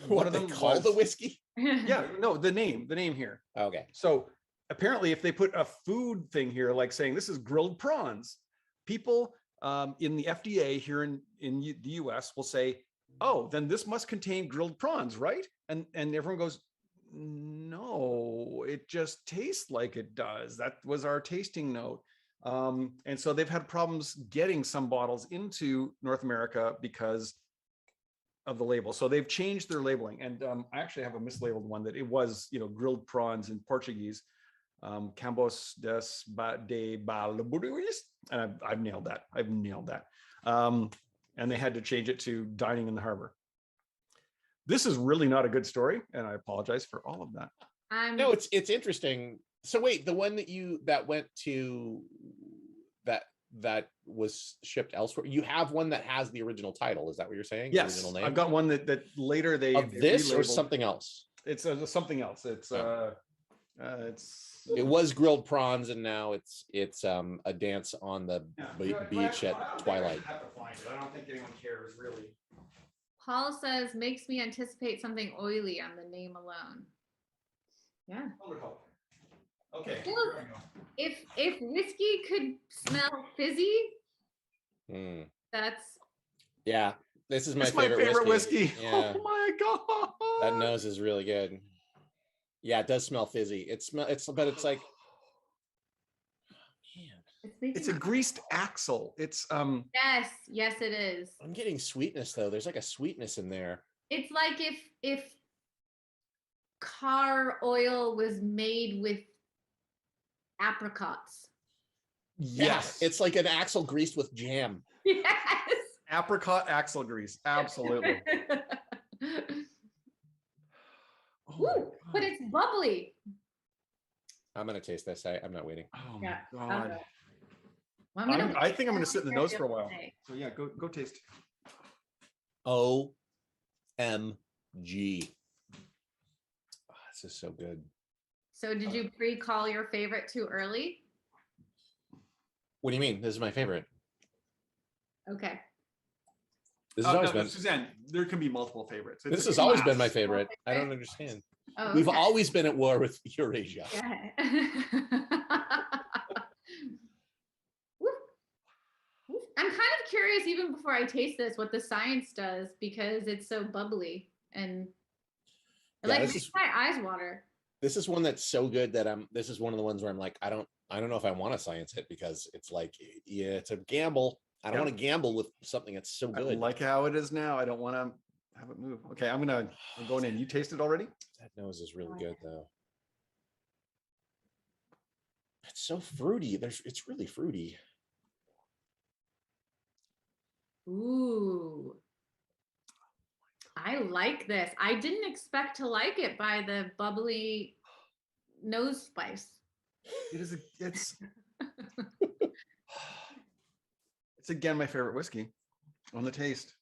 one of them call the whiskey. Yeah, no, the name here. Okay. So apparently, if they put a food thing here, like saying this is grilled prawns, people in the FDA here in the US will say, oh, then this must contain grilled prawns, right? And everyone goes, no, it just tastes like it does. That was our tasting note. And so they've had problems getting some bottles into North America because of the label. So they've changed their labeling. And I actually have a mislabeled one that it was, grilled prawns in Portuguese. Cambos de Balaburuis, and I've nailed that. And they had to change it to dining in the harbor. This is really not a good story, and I apologize for all of that. No, it's interesting. So wait, the one that went to that was shipped elsewhere. You have one that has the original title. Is that what you're saying? Yes, original name? I've got one that later they of this or relabeled. something else. It's something else. It's It was grilled prawns, and now it's a dance on the beach at twilight. I have to find it. I don't think anyone cares really. Paul says makes me anticipate something oily on the name alone. Yeah. Okay. Well, here we go. If whiskey could smell fizzy, that's Yeah, this is my It's my favorite whiskey. Yeah. Oh my god. That nose is really good. Yeah, it does smell fizzy. But it's like, It's a greased axle. It's yes it is. I'm getting sweetness though. There's like a sweetness in there. It's like if car oil was made with apricots. yes. It's like an axle greased with jam. Yes. Apricot axle grease. Absolutely. Woo, but it's bubbly. I'm gonna taste this. I'm not waiting. Oh Yeah, my I'll god. go. Well, I think I'm gonna sit in the nose for a while. Say. So yeah, go taste. OMG. Oh, this is so good. So did you pre-call your favorite too early? What do you mean? This is my favorite. Okay. This has always No, been. Suzanne, there can be multiple favorites. This has always been my favorite. I don't understand. Oh, We've okay. always been at war with Eurasia. Yeah. Woo. Woo. I'm kind of curious, even before I taste this, what the science does because it's so bubbly and it Yeah, like this makes is- my eyes water. This is one that's so good that this is one of the ones where I'm like, I don't I don't know if I want to science it because it's like, yeah, it's a gamble. I don't want to gamble with something that's so I good. like how it is now. I don't want to have it move. Okay, I'm going in. You tasted already? That nose is really good though. It's so fruity. It's really fruity. Ooh. I like this. I didn't expect to like it by the bubbly nose spice. It's again my favorite whiskey on the taste.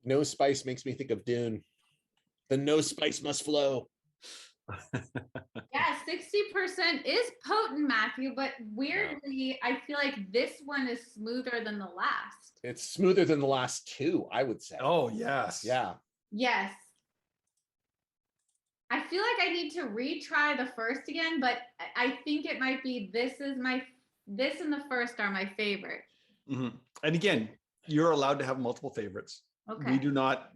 Nose spice makes me think of Dune. The nose spice must flow. Yeah, 60% is potent, Matthew, but weirdly, I feel like this one is smoother than the last. It's smoother than the last two, I would say. Oh, yes. Yeah. Yes. I feel like I need to retry the first again, but I think it might be this and the first are my favorite. Mm-hmm. And again, you're allowed to have multiple favorites. Okay. We do not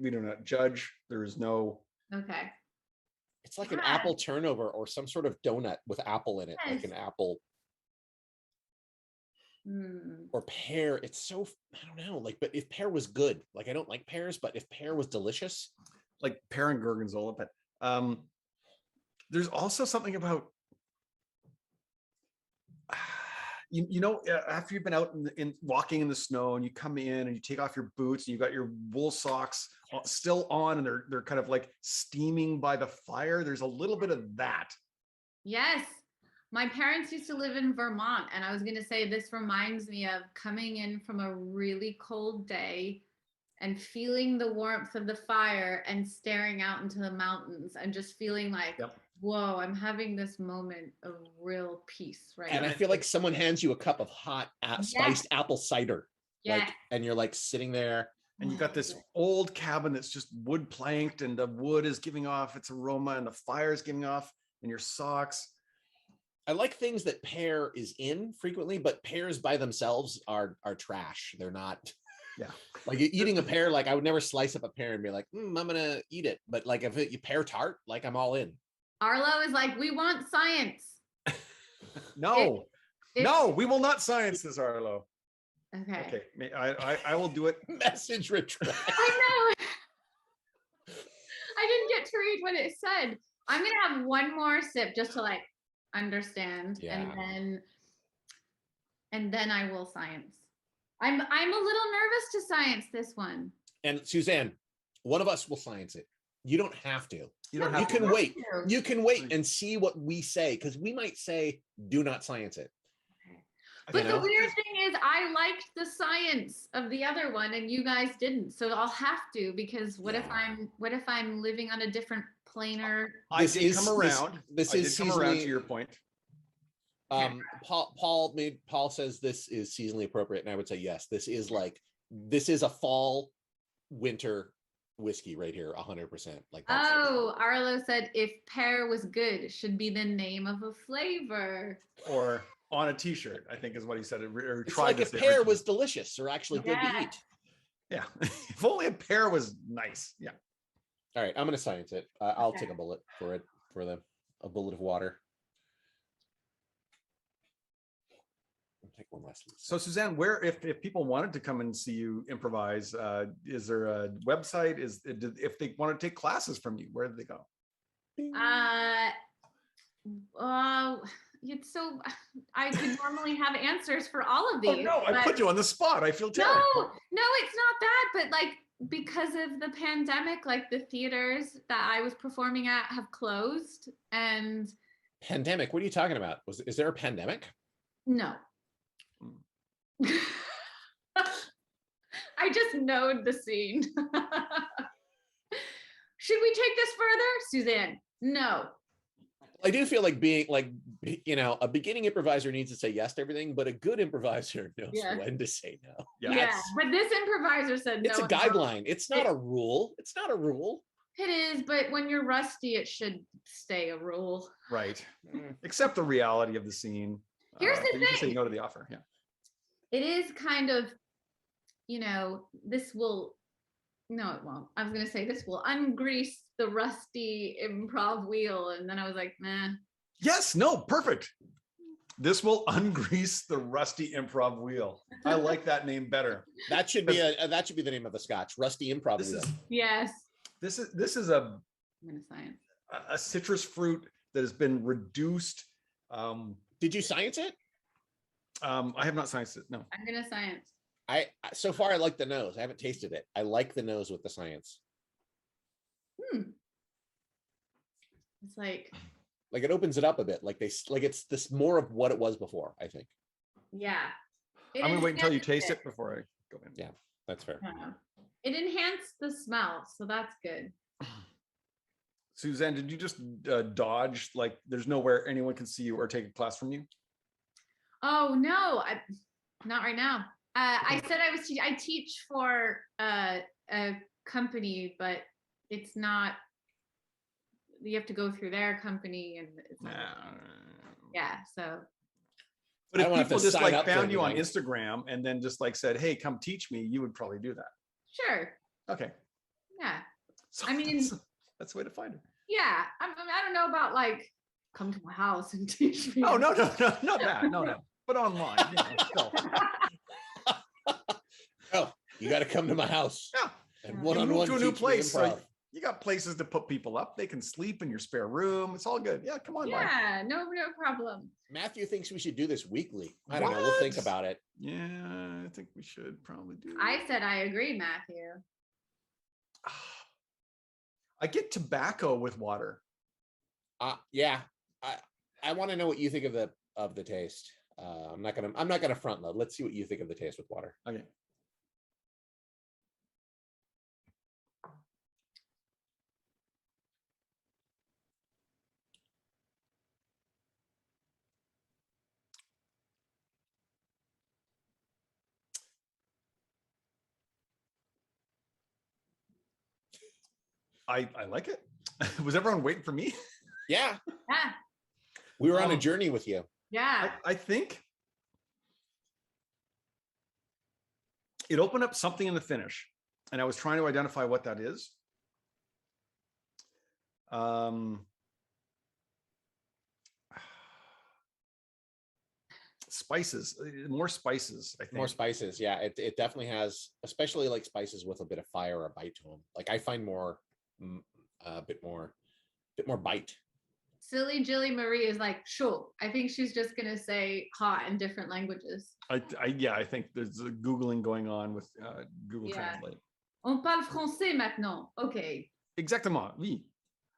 judge. There is no. Okay. It's like an apple turnover or some sort of donut with apple in it, like an apple or pear. It's so, I don't know, like, but if pear was good, like I don't like pears, but if pear was delicious, like pear and gorgonzola, but there's also something about after you've been out in walking in the snow and you come in and you take off your boots and you got your wool socks still on and they're kind of like steaming by the fire. There's a little bit of that. Yes. My parents used to live in Vermont, and I was going to say this reminds me of coming in from a really cold day and feeling the warmth of the fire and staring out into the mountains and just feeling like, whoa, I'm having this moment of real peace right now. And I feel like someone hands you a cup of hot spiced apple cider. Yeah. And you're like sitting there. And you got this old cabin that's just wood planked and the wood is giving off its aroma and the fire is giving off and your socks. I like things that pear is in frequently, but pears by themselves are trash. They're not. Yeah. Like eating a pear, like I would never slice up a pear and be like, I'm gonna eat it. But like if you pear tart, like I'm all in. Arlo is like, we want science. No, we will not science this, Arlo. Okay. I will do it. Message retract. I know. I didn't get to read what it said. I'm gonna have one more sip just to like understand, and then I will science. I'm a little nervous to science this one. And Suzanne, one of us will science it. You don't have to. You can wait. You can wait and see what we say, because we might say, do not science it. But the weird thing is I liked the science of the other one and you guys didn't. So I'll have to, because what if I'm living on a different planar? I did come around to your point. Paul says this is seasonally appropriate, and I would say yes. This is a fall winter whiskey right here, 100%. Like Arlo said if pear was good, it should be the name of a flavor. Or on a t-shirt, I think is what he said. Or it's like if pear was delicious or actually good to eat. Yeah. If only a pear was nice. Yeah. All right, I'm going to science it. I'll take a bullet for it, a bullet of water. I'll take one last. So Suzanne, where, if people wanted to come and see you improvise, is there a website? If they want to take classes from you, where do they go? It's so I could normally have answers for all of these. Oh no, I put you on the spot. I feel terrible. No, it's not that, but like because of the pandemic, like the theaters that I was performing at have closed. And pandemic? What are you talking about? Is there a pandemic? No. I just knowed the scene. Should we take this further, Suzanne? No. I do feel like being like, a beginning improviser needs to say yes to everything, but a good improviser knows when to say no. Yeah, but this improviser said no. It's a guideline. It's not a rule. It's not a rule. It is, but when you're rusty, it should stay a rule. Right. Accept the reality of the scene. Here's the thing. You can say no to the offer. Yeah. It is kind of, this will, no, it won't. I was going to say this will ungrease the rusty improv wheel. And then I was like, nah. Yes, no, perfect. This will ungrease the rusty improv wheel. I like that name better. That should be the name of the scotch. Rusty improv This wheel. is Yes. this is a I'm gonna science. a citrus fruit that has been reduced. Did you science it? I have not scienced it. No. I'm gonna science. So far I like the nose. I haven't tasted it. I like the nose with the science. It's like Like it opens it up a bit. Like it's this more of what it was before, I think. yeah. I'm gonna wait until you enhances taste it before I go in. Yeah, that's fair. It enhanced the smell, so that's good. Suzanne, did you just dodge? Like, there's nowhere anyone can see you or take a class from you? Oh no, not right now. I said I teach for a company, but it's not. You have to go through their company, and it's not, yeah. So, But I if don't have people to just sign like up for found you on anything. Instagram and then just like said, "Hey, come teach me," you would probably do that. sure, Okay. yeah, So I mean- that's the way to find it. yeah. I don't know about like come to my house and teach me. Oh no, not that. No. But online, still. Oh, you got to come to my house. Yeah. And You one-on-one move to a new teach me place, so improv. you got places to put people up. They can sleep in your spare room. It's all good. Yeah, come on, Mike. Yeah, no problem. Matthew thinks we should do this weekly. I don't know. We'll think What? about it. Yeah, I think we should probably do. I said I agree, Matthew. I get tobacco with water. Yeah. I want to know what you think of the taste. I'm not gonna front load. Let's see what you think of the taste with water. Okay. I like it. Was everyone waiting for me? Yeah. Yeah, We were on a journey with you. yeah. I think it opened up something in the finish, and I was trying to identify what that is. Spices, more spices, I think. More spices. Yeah. It definitely has, especially like spices with a bit of fire or bite to them. Like I find more, a bit more bite. Silly Jilly Marie is like, sure. I think she's just gonna say hot in different languages. I think there's a Googling going on with Google Yeah. Translate. On parle français maintenant. Okay. Exactement, oui.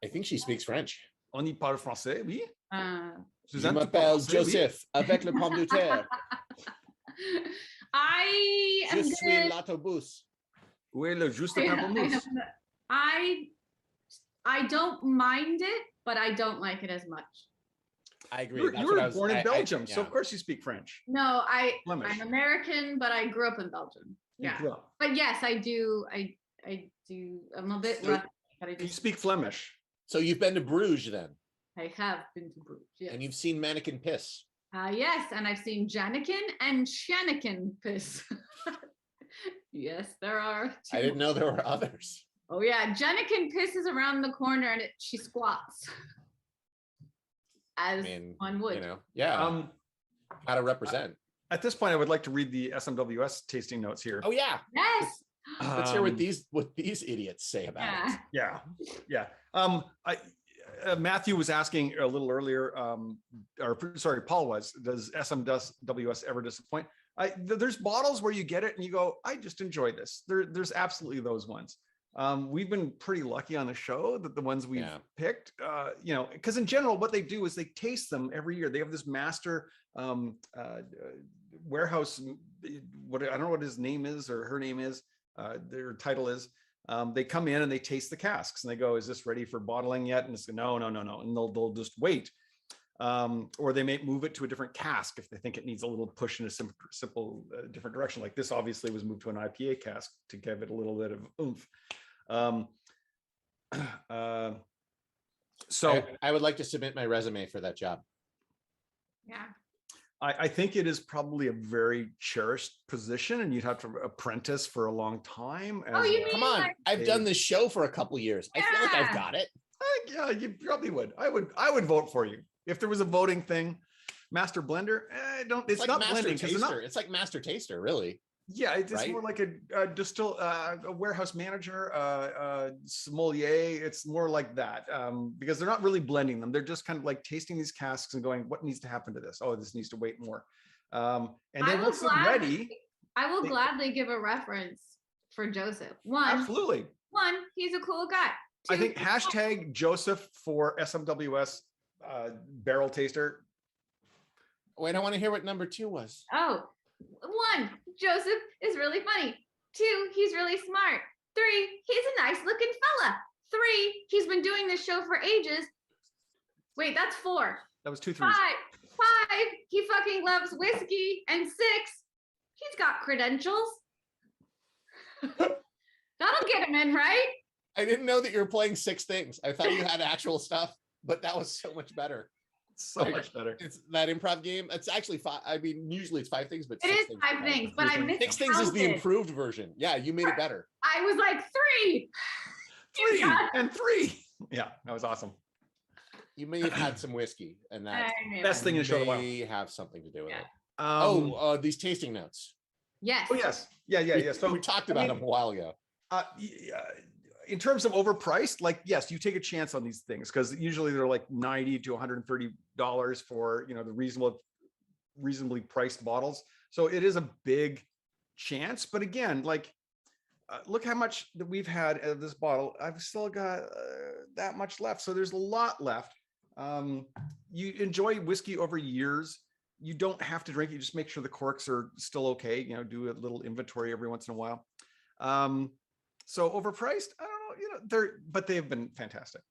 I think she speaks French. On y parle français, oui. Je Suzanne, tu m'appelle parles français, oui? Joseph avec le pomme de terre. I Je am suis gonna. l'autobus. Où est le juste pamplemousse? I don't mind it, but I don't like it as much. I agree. You That's were what I was- born in Belgium, so yeah. of course you speak French. No, Flemish. I'm American, but I grew up in Belgium. You Yeah. grew up. But yes, I do. I do. I'm a bit So rough, but I do. You speak Flemish. So you've been to Bruges then, I have been to Bruges. Yes. and you've seen mannequin piss. Yes, and I've seen Janikin and Shanikin piss. Yes, there are. I didn't know there were others. Oh yeah, Janikin pisses around the corner and she squats. I As mean, one would. you know, yeah. How to represent. At this point, I would like to read the SMWS tasting notes here. Oh yeah. Yes. Let's hear what these idiots say about it. Yeah. Yeah. Matthew was asking a little earlier, Paul was, does SMWS ever disappoint? There's bottles where you get it and you go, I just enjoy this. There's absolutely those ones. We've been pretty lucky on the show that the ones we've picked, because in general, what they do is they taste them every year. They have this master warehouse, I don't know what his name is or her name is, their title is. They come in and they taste the casks and they go, is this ready for bottling yet? And it's no. And they'll just wait. Or they may move it to a different cask if they think it needs a little push in a simple different direction. Like this obviously was moved to an IPA cask to give it a little bit of oomph. So I would like to submit my resume for that job. Yeah. I think it is probably a very cherished position and you'd have to apprentice for a long time. Come on. I've done this show for a couple years. I feel like I've got it. Yeah, you probably would. I would vote for you. if there was a voting thing, master blender, it's like not master blending because taster. It's like master taster, really. Yeah, it's right? more like a warehouse manager, sommelier. It's more like that because they're not really blending them. They're just kind of like tasting these casks and going, what needs to happen to this? Oh, this needs to wait more. And then once they're ready, I will gladly give a reference for Joseph. Absolutely. One, he's a cool guy. Two, I think hashtag Joseph for SMWS barrel taster. Wait, I want to hear what number 2 was. Oh, 1, Joseph is really funny. 2, he's really smart. 3, he's a nice looking fella. 3, he's been doing this show for ages. Wait, that's 4. That was 2 5, threes. he fucking loves whiskey. And 6, he's got credentials. That'll get him in, right? I didn't know that you were playing 6 things. I thought you had actual stuff, but that was so much better. So much better. It's that improv game. It's actually 5. I mean, usually it's 5 things, but it is 5 things. But I missed 6 things is the improved version. Yeah, you made it better. I was like 3. 3 and 3. Yeah, that was awesome. You may have had some whiskey, and that best thing in the show. May have something to do with it. These tasting notes. Yes. Oh yes. Yeah. So we talked about them a while ago. In terms of overpriced, like, yes, you take a chance on these things because usually they're like $90 to $130 for, the reasonably priced bottles. So it is a big chance. But again, like, look how much that we've had of this bottle. I've still got that much left. So there's a lot left. You enjoy whiskey over years. You don't have to drink. You just make sure the corks are still okay. Do a little inventory every once in a while. So overpriced, I don't know, but they have been fantastic.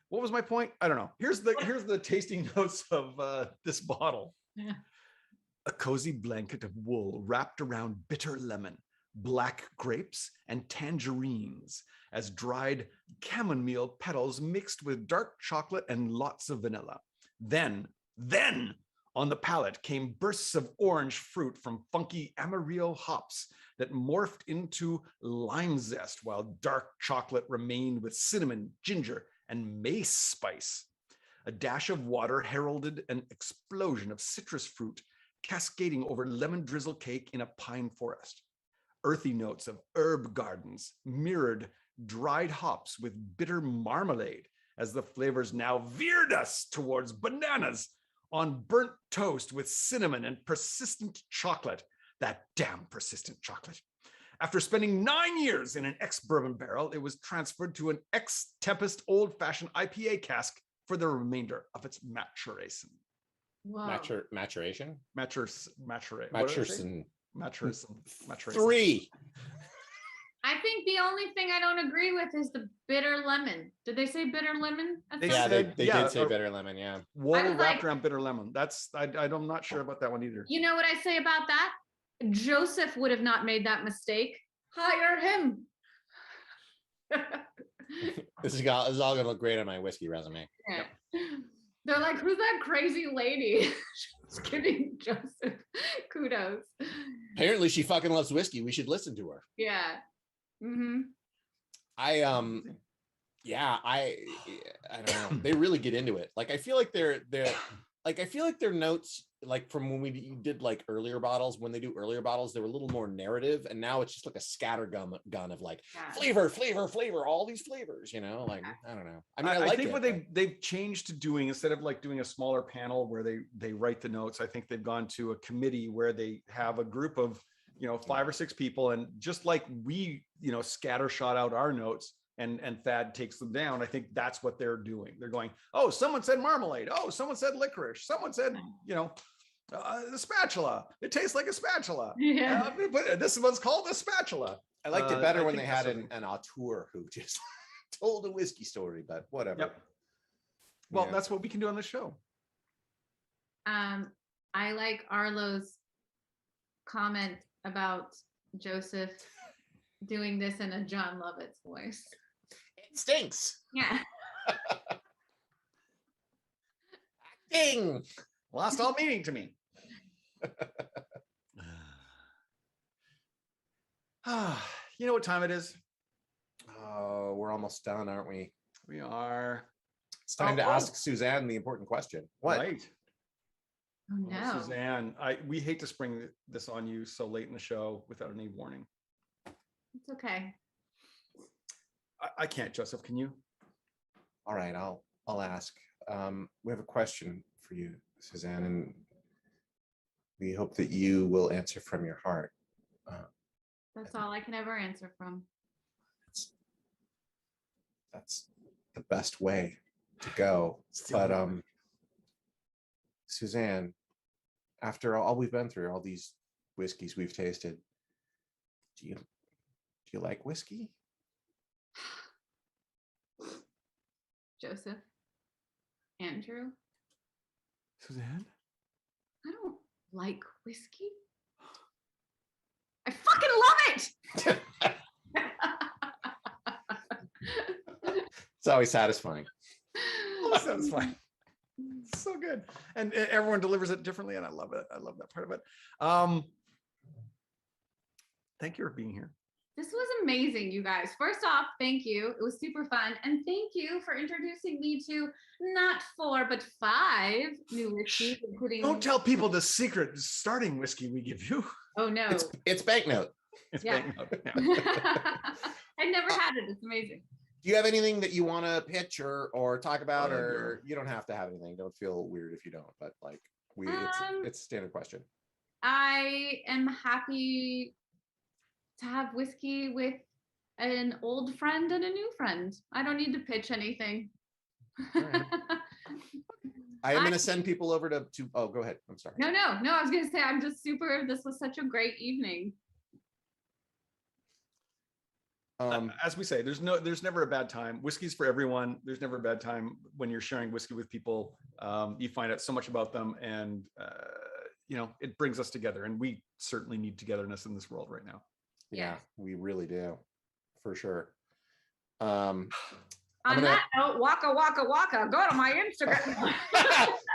What was my point? I don't know. Here's the tasting notes of this bottle. Yeah. A cozy blanket of wool wrapped around bitter lemon, black grapes, and tangerines as dried chamomile petals mixed with dark chocolate and lots of vanilla. Then on the palate came bursts of orange fruit from funky Amarillo hops that morphed into lime zest, while dark chocolate remained with cinnamon, ginger, and mace spice. A dash of water heralded an explosion of citrus fruit cascading over lemon drizzle cake in a pine forest. Earthy notes of herb gardens mirrored dried hops with bitter marmalade as the flavors now veered us towards bananas on burnt toast with cinnamon and persistent chocolate. That damn persistent chocolate. After spending 9 years in an ex-bourbon barrel, it was transferred to an ex-Tempest old-fashioned IPA cask for the remainder of its maturation. Wow. Maturation? Maturation. 3. I think the only thing I don't agree with is the bitter lemon. Did they say bitter lemon? They did say bitter lemon, yeah. Wool wrapped around bitter lemon. I'm not sure about that one either. You know what I say about that? Joseph would have not made that mistake. Hire him. This is all going to look great on my whiskey resume. Yeah. They're like, who's that crazy lady? She's giving Joseph kudos. Apparently she fucking loves whiskey. We should listen to her. Yeah. Mm-hmm. I don't know. They really get into it. Like I feel like their notes, like from when we did like earlier bottles, when they do earlier bottles, they were a little more narrative, and now it's just like a scattergun of like flavor, all these flavors, like I don't know. I mean, I think what they've changed to doing, instead of like doing a smaller panel where they write the notes, I think they've gone to a committee where they have a group of 5 or 6 people, and just like we scattershot out our notes and Thad takes them down. I think that's what they're doing. They're going, oh, someone said marmalade. Oh, someone said licorice. Someone said, the spatula. It tastes like a spatula. Yeah. But this one's called a spatula. I liked it better when they had an auteur who just told a whiskey story, but whatever. Yep. Well, that's what we can do on the show. I like Arlo's comment about Joseph doing this in a John Lovitz voice. It stinks. Yeah. Acting. Lost all meaning to me. You know what time it is? Oh, we're almost done, aren't we? We are. It's time to ask Suzanne the important question. What? Right. Oh no. Suzanne, we hate to spring this on you so late in the show without any warning. It's okay. I can't, Joseph. Can you? All right, I'll ask. We have a question for you, Suzanne, and we hope that you will answer from your heart. That's all I can ever answer from. That's the best way to go. But Suzanne, after all we've been through, all these whiskeys we've tasted, do you like whiskey? Joseph, Andrew, Suzanne? I don't like whiskey. I fucking love it. It's always satisfying. Satisfying. So good. And everyone delivers it differently, and I love it. I love that part of it. Thank you for being here. This was amazing, you guys. First off, thank you. It was super fun. And thank you for introducing me to not 4, but 5 new whiskeys, including... Don't tell people the secret starting whiskey we give you. Oh, no. It's banknote. It's Yeah. banknote. Yeah. I never had it. It's amazing. Do you have anything that you want to pitch or talk about, or you don't have to have anything? Don't feel weird if you don't, but like it's a standard question. I am happy to have whiskey with an old friend and a new friend. I don't need to pitch anything. Right. I am going to send people over to oh, go ahead. I'm sorry. No, I was going to say, I'm just super, this was such a great evening. As we say, there's never a bad time. Whiskey's for everyone. There's never a bad time when you're sharing whiskey with people. You find out so much about them, and it brings us together. And we certainly need togetherness in this world right now. Yeah, we really do, for sure. On that note, waka waka waka. Go to my Instagram.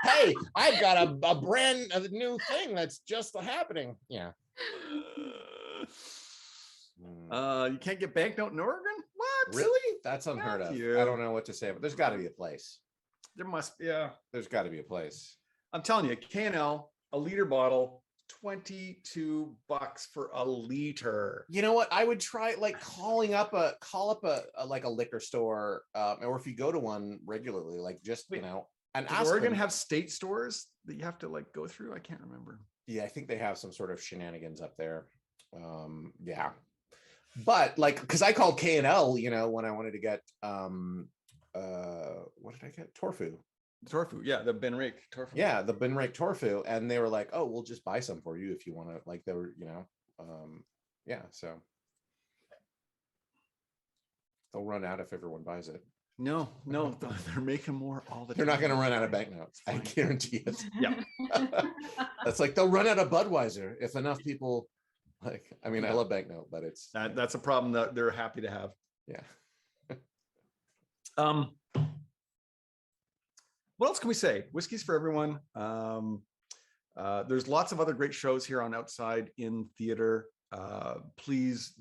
Hey, I've got a brand new thing that's just happening. Yeah. You can't get banknote in Oregon? What? Really? That's unheard of. I don't know what to say, but there's got to be a place. There must be. Yeah. There's got to be a place. I'm telling you, K&L, a liter bottle, $22 for a liter. You know what? I would try like call up a like a liquor store, or if you go to one regularly, like just and does ask Oregon them. Have state stores that you have to like go through? I can't remember. Yeah, I think they have some sort of shenanigans up there. Yeah. But like, because I called K&L, when I wanted to get what did I get? Torfu, yeah, the Benriach Torfu. Yeah, the Benriach Torfu, and they were like, "Oh, we'll just buy some for you if you want to." Like, they were, yeah. So they'll run out if everyone buys it. No, they're making more all the time. They're not going to run out of banknotes. I guarantee it. Yeah, that's like they'll run out of Budweiser if enough people. Like, I mean, I love banknote, but it's that's a problem that they're happy to have. Yeah. What else can we say? Whiskey's for everyone. There's lots of other great shows here on Outside in Theater. Please,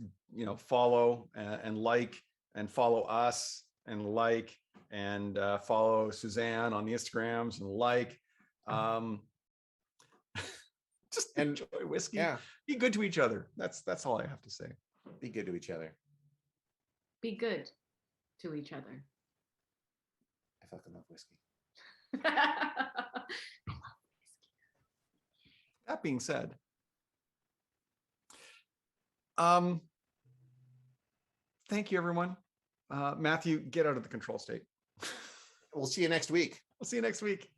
follow and like, and follow us and like, and follow Suzanne on the Instagrams and like. Just enjoy whiskey. Yeah. Be good to each other. That's all I have to say. Be good to each other. Be good to each other. I fucking love whiskey. I love whiskey. That being said, thank you, everyone. Matthew, get out of the control state. We'll see you next week. We'll see you next week.